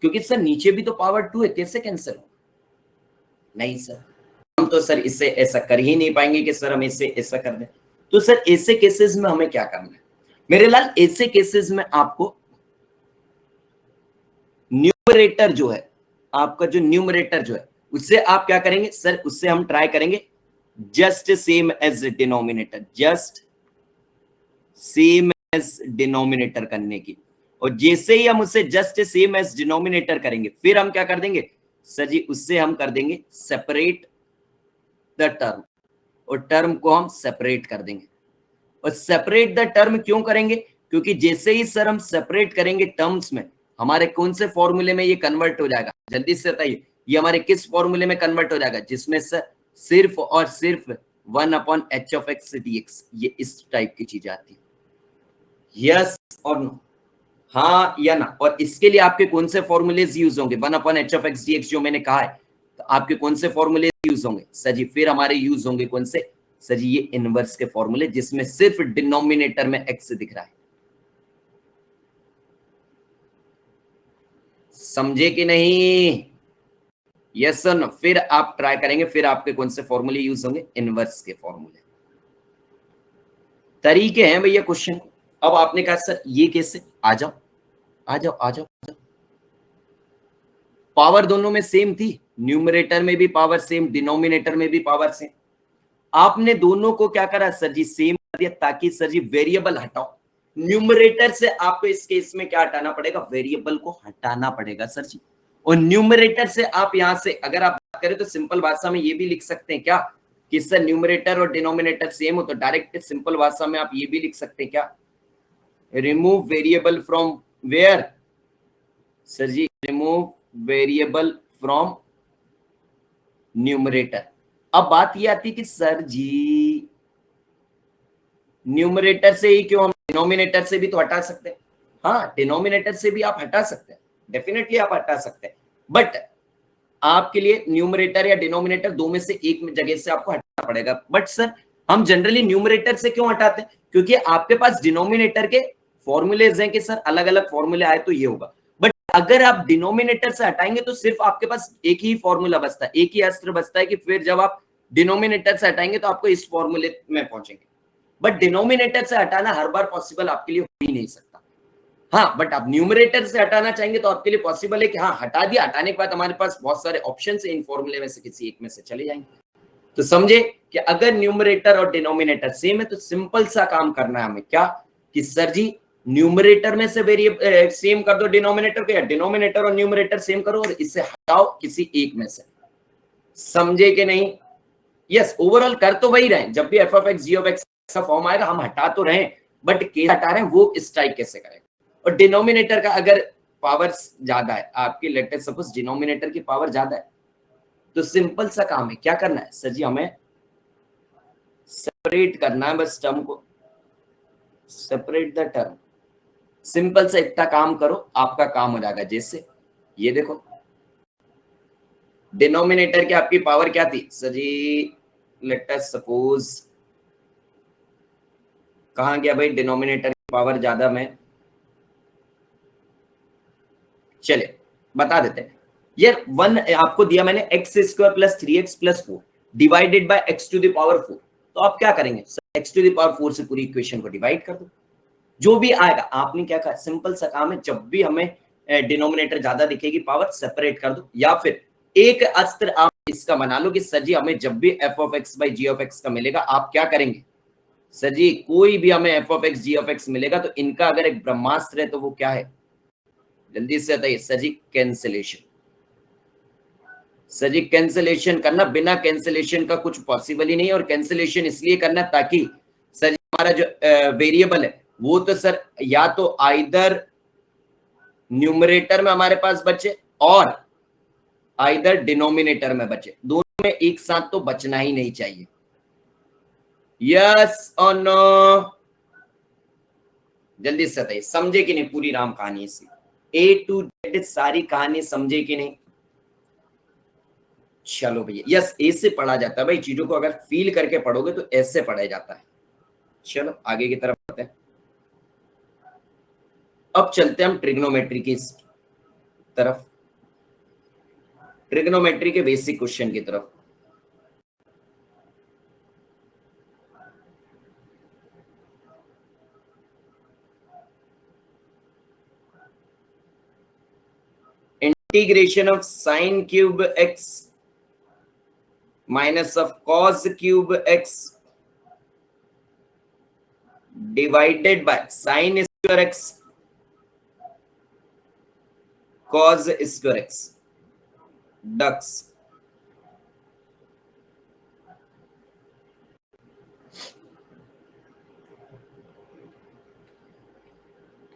A: क्योंकि सर नीचे भी तो पावर 2 है, कैसे कैंसिल हो। नहीं सर, हम तो सर इससे ऐसा कर ही नहीं पाएंगे कि सर हम इससे ऐसा कर दें। तो सर ऐसे केसेस में हमें क्या करना है मेरे लाल, ऐसे केसेस में आपको न्यूमरेटर जो है, आपका जो न्यूमरेटर जो है उससे आप क्या करेंगे सर, उससे हम ट्राई करेंगे just same as denominator, just same as denominator करने की। और जैसे ही हम उससे जस्ट सेम एज डिनोमिनेटर करेंगे, फिर हम क्या कर देंगे सर जी, उससे हम कर देंगे सेपरेट द टर्म, और टर्म को हम सेपरेट कर देंगे। और सेपरेट द टर्म क्यों करेंगे, क्योंकि जैसे ही सर हम सेपरेट करेंगे टर्म्स में, हमारे कौन से फॉर्मूले में ये कन्वर्ट हो जाएगा, जल्दी से बताइए, ये हमारे किस फॉर्मूले में कन्वर्ट हो जाएगा, जिसमें सर सिर्फ और सिर्फ 1/h(x) dx, ये इस टाइप की चीज आती है। यस और नो, हाँ या ना। और इसके लिए आपके कौन से फॉर्मूलेज यूज होंगे, 1/h(x) dx जो मैंने कहा है, तो आपके कौन से फॉर्मूले यूज होंगे सर जी, फिर हमारे यूज होंगे कौन से सर जी, ये इनवर्स के फॉर्मूले, जिसमें सिर्फ डिनोमिनेटर में x दिख रहा है। समझे कि नहीं, यस सर नो। फिर आप ट्राई करेंगे, फिर आपके कौन से फॉर्मूले यूज होंगे, इनवर्स के फॉर्मूले। तरीके हैं भैया क्वेश्चन। अब आपने कहा सर ये कैसे, आ जाओ आ जाओ आ जाओ, पावर दोनों में सेम थी, न्यूमरेटर में भी पावर सेम, डिनोमिनेटर में भी पावर सेम। आपने दोनों को क्या करा सर जी, सेम कर दिया, ताकि सर जी वेरिएबल हटाओ। न्यूमरेटर से आपको इस केस में क्या हटाना पड़ेगा, वेरिएबल को हटाना पड़ेगा सर जी। और न्यूमरेटर से आप यहां से अगर आप बात करें तो सिंपल भाषा में ये भी लिख सकते हैं क्या, कि सर न्यूमरेटर और डिनोमिनेटर सेम हो, तो डायरेक्ट सिंपल भाषा में आप ये भी लिख सकते हैं क्या, remove variable from where sir ji, remove variable from numerator. अब बात ये आती कि सर जी न्यूमरेटर से ही क्यों, हम डिनोमिनेटर से भी तो हटा सकते हैं। हाँ, डिनोमिनेटर से भी आप हटा सकते हैं, डेफिनेटली आप हटा सकते हैं, बट आपके लिए न्यूमरेटर या डिनोमिनेटर दो में से एक जगह से आपको हटाना पड़ेगा। बट सर हम जनरली न्यूमरेटर से क्यों हटाते हैं, क्योंकि आपके पास डिनोमिनेटर के फॉर्मूलेज हैं कि सर अलग अलग फॉर्मूले आए तो ये होगा, बट अगर आप डिनोमिनेटर से हटाएंगे तो सिर्फ आपके पास एक ही फॉर्मूला बचता है, एक ही अस्त्र बचता है कि फिर जब आप डिनोमिनेटर से हटाएंगे तो आपको इस फॉर्मूले में पहुंचेंगे। बट डिनोमिनेटर से हटाना हर बार पॉसिबल आपके लिए हो ही नहीं सकता। हाँ, बट आप न्यूमरेटर से हटाना चाहेंगे तो आपके लिए पॉसिबल है कि हाँ हटा दिया, हटाने के बाद हमारे पास बहुत सारे ऑप्शन है, इन फॉर्मूले में से किसी एक में से चले जाएंगे। तो समझे कि अगर न्यूमरेटर और डिनोमिनेटर सेम है तो सिंपल सा काम करना है हमें, क्या कि सर जी न्यूमरेटर में से वेरिएबल सेम कर दो डिनोमिनेटर को, या डिनोमिनेटर और न्यूमरेटर सेम करो और इससे हटाओ किसी एक में से। समझे कि नहीं? यस, ओवरऑल कर तो वही रहे, जब भी f of x g of x का फॉर्म आएगा हम हटा तो रहे, बट कैसे हटा रहे हैं वो इस टाइप कैसे करें। और डिनोमिनेटर का अगर पावर ज्यादा है आपकी, लेट सपोज डिनोमिनेटर की पावर ज्यादा है, तो सिंपल सा काम है, क्या करना है सर जी, हमें सेपरेट करना है बस टर्म को, सेपरेट द टर्म। सिंपल सा इतना काम करो, आपका काम हो जाएगा। जैसे ये देखो डिनोमिनेटर की आपकी पावर क्या थी सर जी, लेट अस सपोज, कहां गया भाई डिनोमिनेटर की पावर ज्यादा में, चले बता देते हैं। ये वन आपको दिया मैंने x square plus 3x plus 4 divided by x to the power 4, तो आप क्या करेंगे, एक्स टू द पावर 4 से पूरी इक्वेशन को डिवाइड कर दो, जो भी आएगा। आपने क्या कहा, सिंपल सा काम है, जब भी हमें डिनोमिनेटर ज्यादा दिखेगी पावर सेपरेट कर दो, या फिर एक अस्त्र आप इसका बना लो कि सर जी हमें जब भी f of x by g of x का मिलेगा आप क्या करेंगे, सर जी कोई भी हमें f of x g of x मिलेगा तो इनका अगर एक ब्रह्मास्त्र है तो वो क्या है, जल्दी से बताइए सर जी, कैंसिलेशन। सर जी कैंसिलेशन करना, बिना कैंसिलेशन का कुछ पॉसिबल ही नहीं, और कैंसिलेशन इसलिए करना ताकि सर जी हमारा जो वेरिएबल है वो तो सर या तो आइदर न्यूमरेटर में हमारे पास बचे और आइदर डिनोमिनेटर में बचे, दोनों में एक साथ तो बचना ही नहीं चाहिए। यस और नो, जल्दी से बताइए, समझे कि नहीं पूरी राम कहानी इसी ए टू जेड सारी कहानी, समझे कि नहीं? चलो भैया, यस ऐसे पढ़ा जाता है भाई, चीजों को अगर फील करके पढ़ोगे तो ऐसे पढ़ा जाता है। चलो आगे की तरफ बढ़ते हैं। अब चलते हैं हम ट्रिग्नोमेट्री की तरफ, ट्रिग्नोमेट्री के बेसिक क्वेश्चन की तरफ। Integration of sine cube X minus of cos cube X divided by sine square X cos square X dx.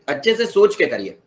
A: अच्छे से सोच के करिए।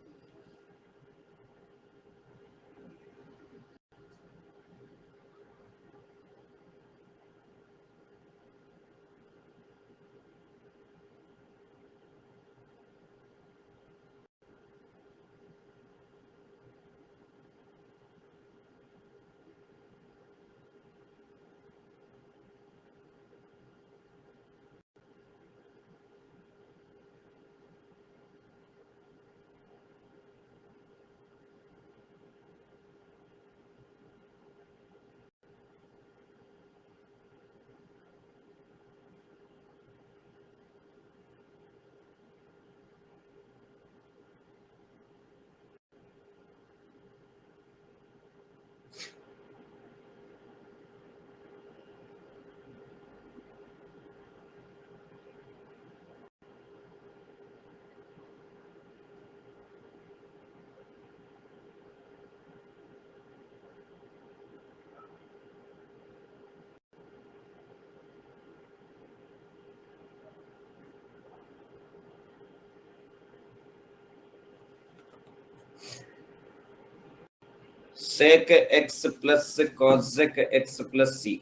A: Sec X plus cosec X plus C,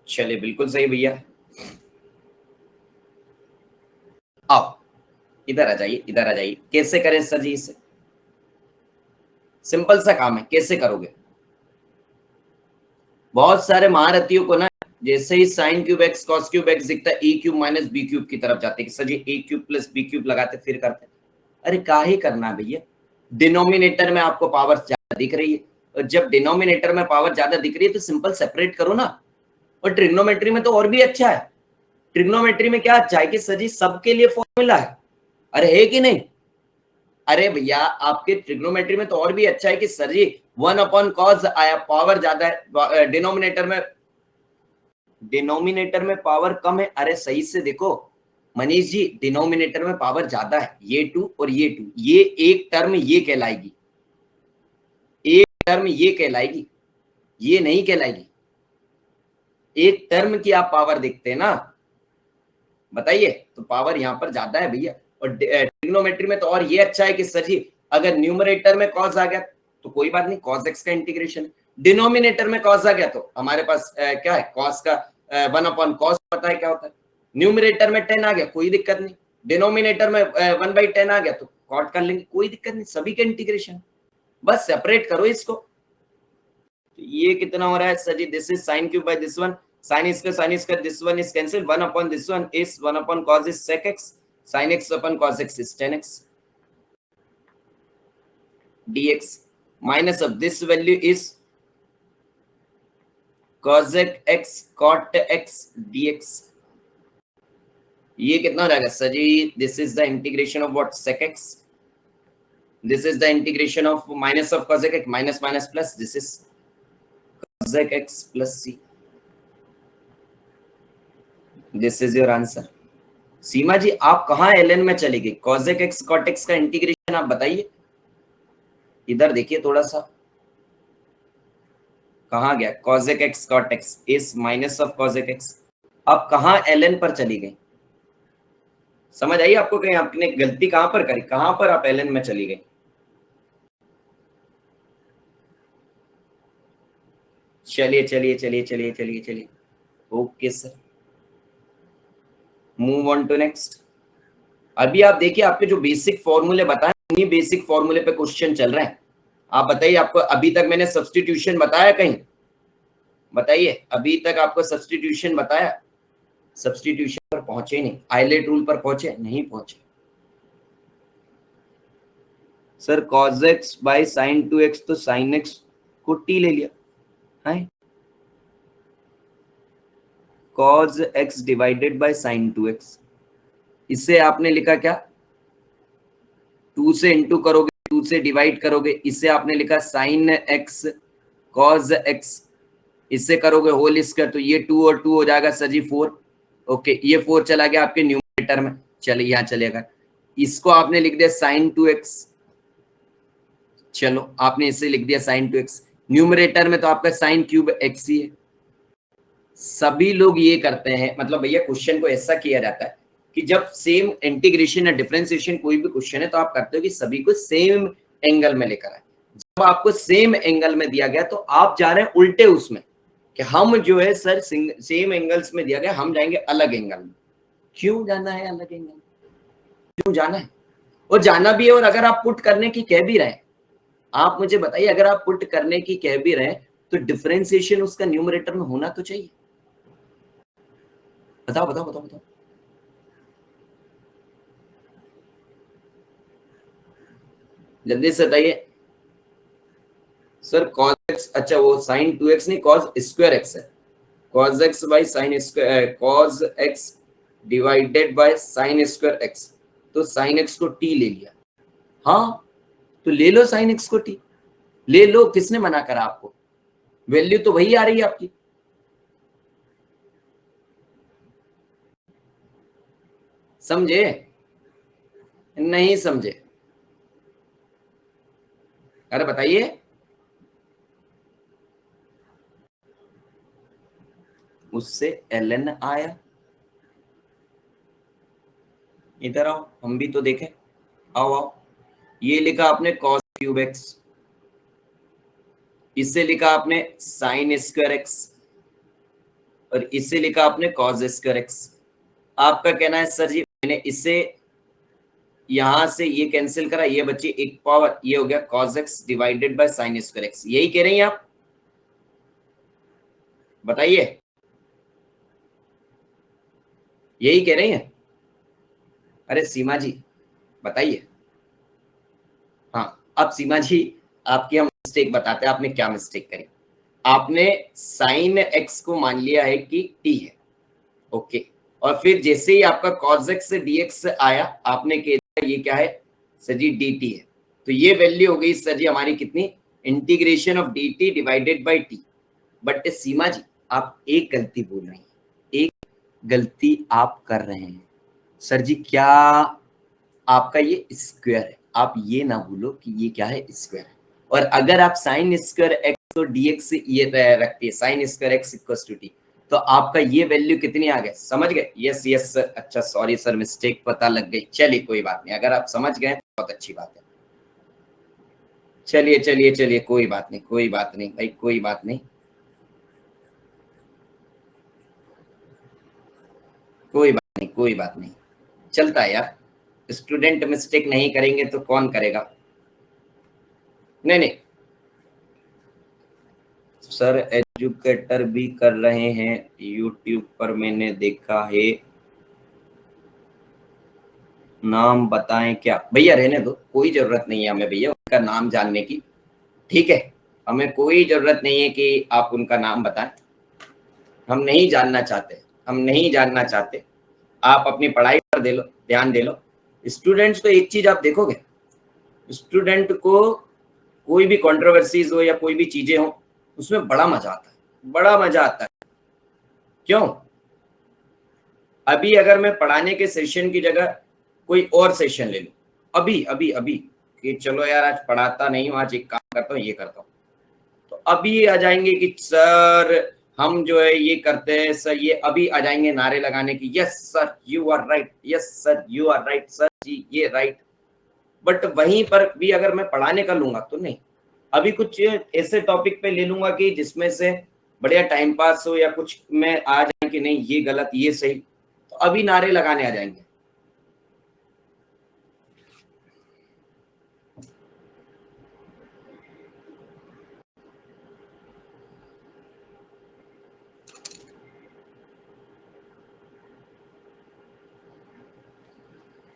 A: चलिए बिल्कुल सही भैया। इधर आ जाइए, इधर आ जाइए। कैसे करें सर जी इसे? सिंपल सा काम है, कैसे करोगे? बहुत सारे महारथियों को ना जैसे ही sine cube X cos cube X दिखता है, A cube minus B cube की तरफ जाते हैं कि sir ji A cube plus B cube लगाते फिर करते। अरे काहे करना है भैया? डिनोमिनेटर में आपको पावर ज्यादा दिख रही है, और जब डिनोमिनेटर में पावर ज्यादा दिख रही है तो सिंपल सेपरेट करो ना। और ट्रिग्नोमेट्री में तो और भी अच्छा है। ट्रिग्नोमेट्री में क्या अच्छा है कि सर जी सबके लिए फॉर्मूला है। अरे है कि नहीं? अरे भैया आपके ट्रिग्नोमेट्री में तो और भी अच्छा है कि सर जी 1/cos आया, पावर ज्यादा है, डिनोमिनेटर में पावर कम है। अरे सही से देखो मनीष जी, डिनोमिनेटर में पावर ज्यादा है, ये 2 और ये 2, ये एक टर्म ये कहलाएगी, एक टर्म ये कहलाएगी, ये नहीं कहलाएगी। एक टर्म की आप पावर देखते हैं ना, बताइए, तो पावर यहाँ पर ज्यादा है भैया। और ट्रिग्नोमेट्री में तो और ये अच्छा है कि सर जी अगर न्यूमरेटर में कॉस आ गया तो कोई बात नहीं, कॉस एक्स का इंटीग्रेशन। डिनोमिनेटर में कॉस आ गया तो हमारे पास क्या है, कॉस का 1/cos पता है क्या होता है। न्यूमरेटर में 10 आ गया, कोई दिक्कत नहीं। डिनोमिनेटर में 1/10 आ गया तो कॉट कर लेंगे, कोई दिक्कत नहीं, सभी का इंटीग्रेशन। बस सेपरेट करो इसको। तो ये कितना हो रहा है sir ji? This is sine cube by this one, sin square this one is cancelled, 1 upon this one is 1 upon cos is sec x, sin x upon cos x is tan x dx, minus of this value is cos x cot x dx। ये कितना हो जाएगा sir ji? This is the integration of what, sec x, this is the integration of minus of cos x, minus minus plus, this is cos x plus c, this is your answer। सीमा जी आप कहाँ ln में चली गई? cos x cot x का integration आप बताइए, इधर देखिए थोड़ा सा, कहाँ गया? cos x cot x is minus of cos x, अब कहाँ ln पर चली गई? समझ आई आपको? कहीं आपने गलती कहाँ पर करी, कहाँ पर आप ln में चली गई? चलिए चलिए चलिए चलिए चलिए चलिए, okay sir, move on to next. अभी आप देखिए आपके जो बेसिक फॉर्मूले बताए, उन्हीं बेसिक फॉर्मूले पे क्वेश्चन चल रहे हैं। आप बताइए, आपको अभी तक मैंने सब्स्टिट्यूशन बताया कहीं? बताइए, अभी तक आपको सब्स्टिट्यूशन बताया? सब्स्टिट्यूशन पर पहुंचे नहीं, आइलेट रूल पर पहुंचे नहीं? पहुंचे sir. cos x by sin 2x, तो sin x को t ले लिया है, cos x divided bye sin 2x, इसे आपने लिखा क्या? 2 से इंटू करोगे, 2 से डिवाइड करोगे, इसे आपने लिखा sin x cos x, इससे करोगे होल स्क्वायर, तो ये 2 और 2 हो जाएगा सर जी 4। ओके, ये 4 चला गया आपके न्यूमरेटर में, चलिए यहाँ चलेगा। इसको आपने लिख दिया sin 2x, चलो आपने इसे लिख दिया sin 2x। न्यूमरेटर में तो आपका sin क्यूब x ही है। सभी लोग ये करते हैं, मतलब भैया क्वेश्चन को ऐसा किया जाता है कि जब सेम इंटीग्रेशन या डिफरेंशिएशन कोई भी क्वेश्चन है तो आप करते हो कि सभी को सेम एंगल में लेकर आए। जब आपको सेम एंगल में दिया गया तो आप जा रहे हैं उल्टे उसमें, कि हम जो है सर सेम एंगल्स में दिया गया, हम जाएंगे अलग एंगल में। क्यों जाना है अलग एंगल? क्यों जाना है? और जाना भी है, और अगर आप पुट करने की कह भी रहे हैं, आप मुझे बताइए, अगर आप पुट करने की कह भी रहे हैं तो डिफरेंशिएशन उसका न्यूमरेटर में होना तो चाहिए। बताओ बताओ बताओ बताओ, जल्दी से बताइए सर। cos x, अच्छा वो sin 2x नहीं, cos स्क्वायर x है, cos x by sin square, cos x divided bye sin square x, तो sin x को t ले लिया। हाँ तो ले लो sin x को t, ले लो, किसने मना करा आपको? वैल्यू तो वही आ रही है आपकी। समझे? नहीं समझे? अरे बताइए। उससे ln आया, इधर आओ हम भी तो देखें, आओ आओ। ये लिखा आपने cos क्यूब x, इसे लिखा आपने sin स्क्वायर x, और इसे लिखा आपने cos स्क्वायर x। आपका कहना है सर जी मैंने इसे यहां से ये कैंसिल करा, ये बच्चे एक पावर, ये हो गया cos x divided bye sin square x। यही कह रही हैं आप, बताइए, यही कह रही हैं? अरे सीमा जी बताइए। हाँ, अब सीमा जी आपकी हम मिस्टेक बताते हैं, आपने क्या मिस्टेक करी। आपने sin x को मान लिया है कि t है, ओके, और फिर जैसे ही आपका cos x से dx आया, आपने कह दिया ये क्या है सर जी, dt है। तो ये वैल्यू हो गई सर जी हमारी कितनी, integration of dt divided by t। But Seema ji आप एक गलती बोल रही हैं, एक गलती आप कर रहे हैं सर जी। क्या आपका ये स्क्वायर है, आप ये ना भूलो कि ये क्या है, स्क्वायर है। और अगर आप साइन स्क्वायर एक्स और dx ये रखती है, sine square x equal to t, तो आपका ये वैल्यू कितनी आ गए, समझ गए? यस यस सर, अच्छा सॉरी सर, मिस्टेक पता लग गई। चलिए कोई बात नहीं, अगर आप समझ गए बहुत अच्छी बात है। चलिए चलिए चलिए, कोई बात नहीं, कोई बात नहीं भाई, कोई बात नहीं, कोई बात नहीं, कोई बात नहीं, चलता है यार। स्टूडेंट मिस्टेक नहीं करेंगे तो कौन करेगा? नहीं नहीं सर, एजुकेटर भी कर रहे हैं, यूट्यूब पर मैंने देखा है। नाम बताएं क्या? भैया रहने दो, कोई जरूरत नहीं है हमें भैया उनका नाम जानने की, ठीक है? हमें कोई जरूरत नहीं है कि आप उनका नाम बताएं, हम नहीं जानना चाहते, हम नहीं जानना चाहते। आप अपनी पढ़ाई पर दे लो, ध्यान दे लो। स्टूडेंट्स को एक चीज आप देखोगे, स्टूडेंट को कोई भी कंट्रोवर्सीज हो या कोई भी चीजें हो, उसमें बड़ा मजा आता है, बड़ा मजा आता है। क्यों? अभी अगर मैं पढ़ाने के सेशन की जगह कोई और सेशन ले लूं, अभी अभी अभी कि चलो यार आज पढ़ाता नहीं हूं, आज एक काम करता हूँ, ये करता हूँ, तो अभी आ जाएंगे कि सर हम जो है ये करते हैं सर, ये अभी आ जाएंगे नारे लगाने की, yes sir you are right, yes sir you are right, sir ji ये राइट। बट वहीं पर भी अगर मैं पढ़ाने का लूंगा तो नहीं, अभी कुछ ऐसे टॉपिक पे ले लूंगा कि जिसमें से बढ़िया टाइम पास हो या कुछ में आ जाए कि नहीं ये गलत ये सही, तो अभी नारे लगाने आ जाएंगे।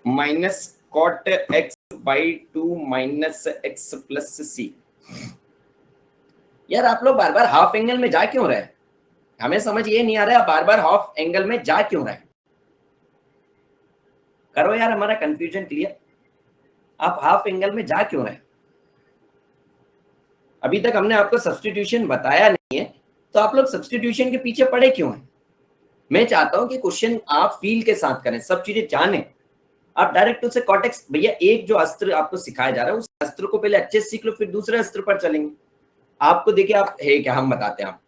A: Minus cot X by 2 minus X plus C. यार आप लोग बार बार हाफ एंगल में जा क्यों रहे हैं? हमें समझ ये नहीं आ रहा है, आप बार बार हाफ एंगल में जा क्यों रहे हैं? करो यार हमारा कंफ्यूजन क्लियर, आप हाफ एंगल में जा क्यों रहे हैं? अभी तक हमने आपको सब्स्टिट्यूशन बताया नहीं है, तो आप लोग सब्स्टिट्यूशन के पीछे पड़े क्यों हैं? मैं चाहता हूं कि क्वेश्चन आप फील के साथ करें, सब चीजें जानें। आप डायरेक्ट उससे कॉटेक्स, भैया एक जो अस्त्र आपको सिखाया जा रहा है उस अस्त्र को पहले अच्छे से सीख लो, फिर दूसरे अस्त्र पर चलेंगे। आपको देखिए, आप है क्या, हम बताते हैं। आप,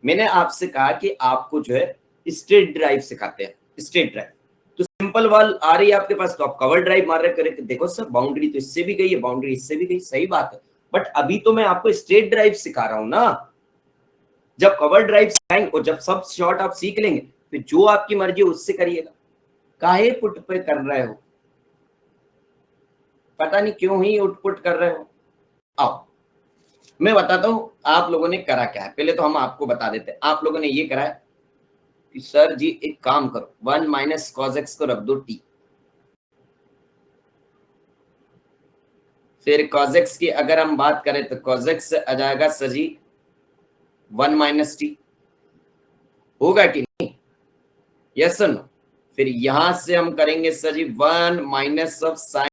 A: मैंने आपसे कहा कि आपको जो है स्ट्रेट ड्राइव सिखाते हैं, स्ट्रेट ड्राइव। तो सिंपल वाल आ रही है आपके पास, तो आप कवर ड्राइव मार रहे करें, देखो सर बाउंड्री तो इससे भी गई है, बाउंड्री इससे भी गई, सही बात है। बट अभी तो मैं आपको स्ट्रेट ड्राइव सिखा रहा हूं ना। जब कवर ड्राइव सिखाएंगे और जब सब शॉट आप सीख लेंगे, फिर जो आपकी मर्जी है उससे करिएगा। काहे पुट पे कर रहे हो? पता नहीं क्यों ही उठपुट कर रहे हो। आओ मैं बताता हूं आप लोगों ने करा क्या है। पहले तो हम आपको बता देते हैं, आप लोगों ने ये करा है कि सर जी एक काम करो, 1 माइनस कॉस एक्स को रख दो टी, फिर कॉस एक्स की अगर हम बात करें तो कॉस एक्स आ जाएगा सर जी 1 माइनस टी, होगा कि नहीं? Yes sir no. फिर यहां से हम करेंगे sir ji 1 minus of sign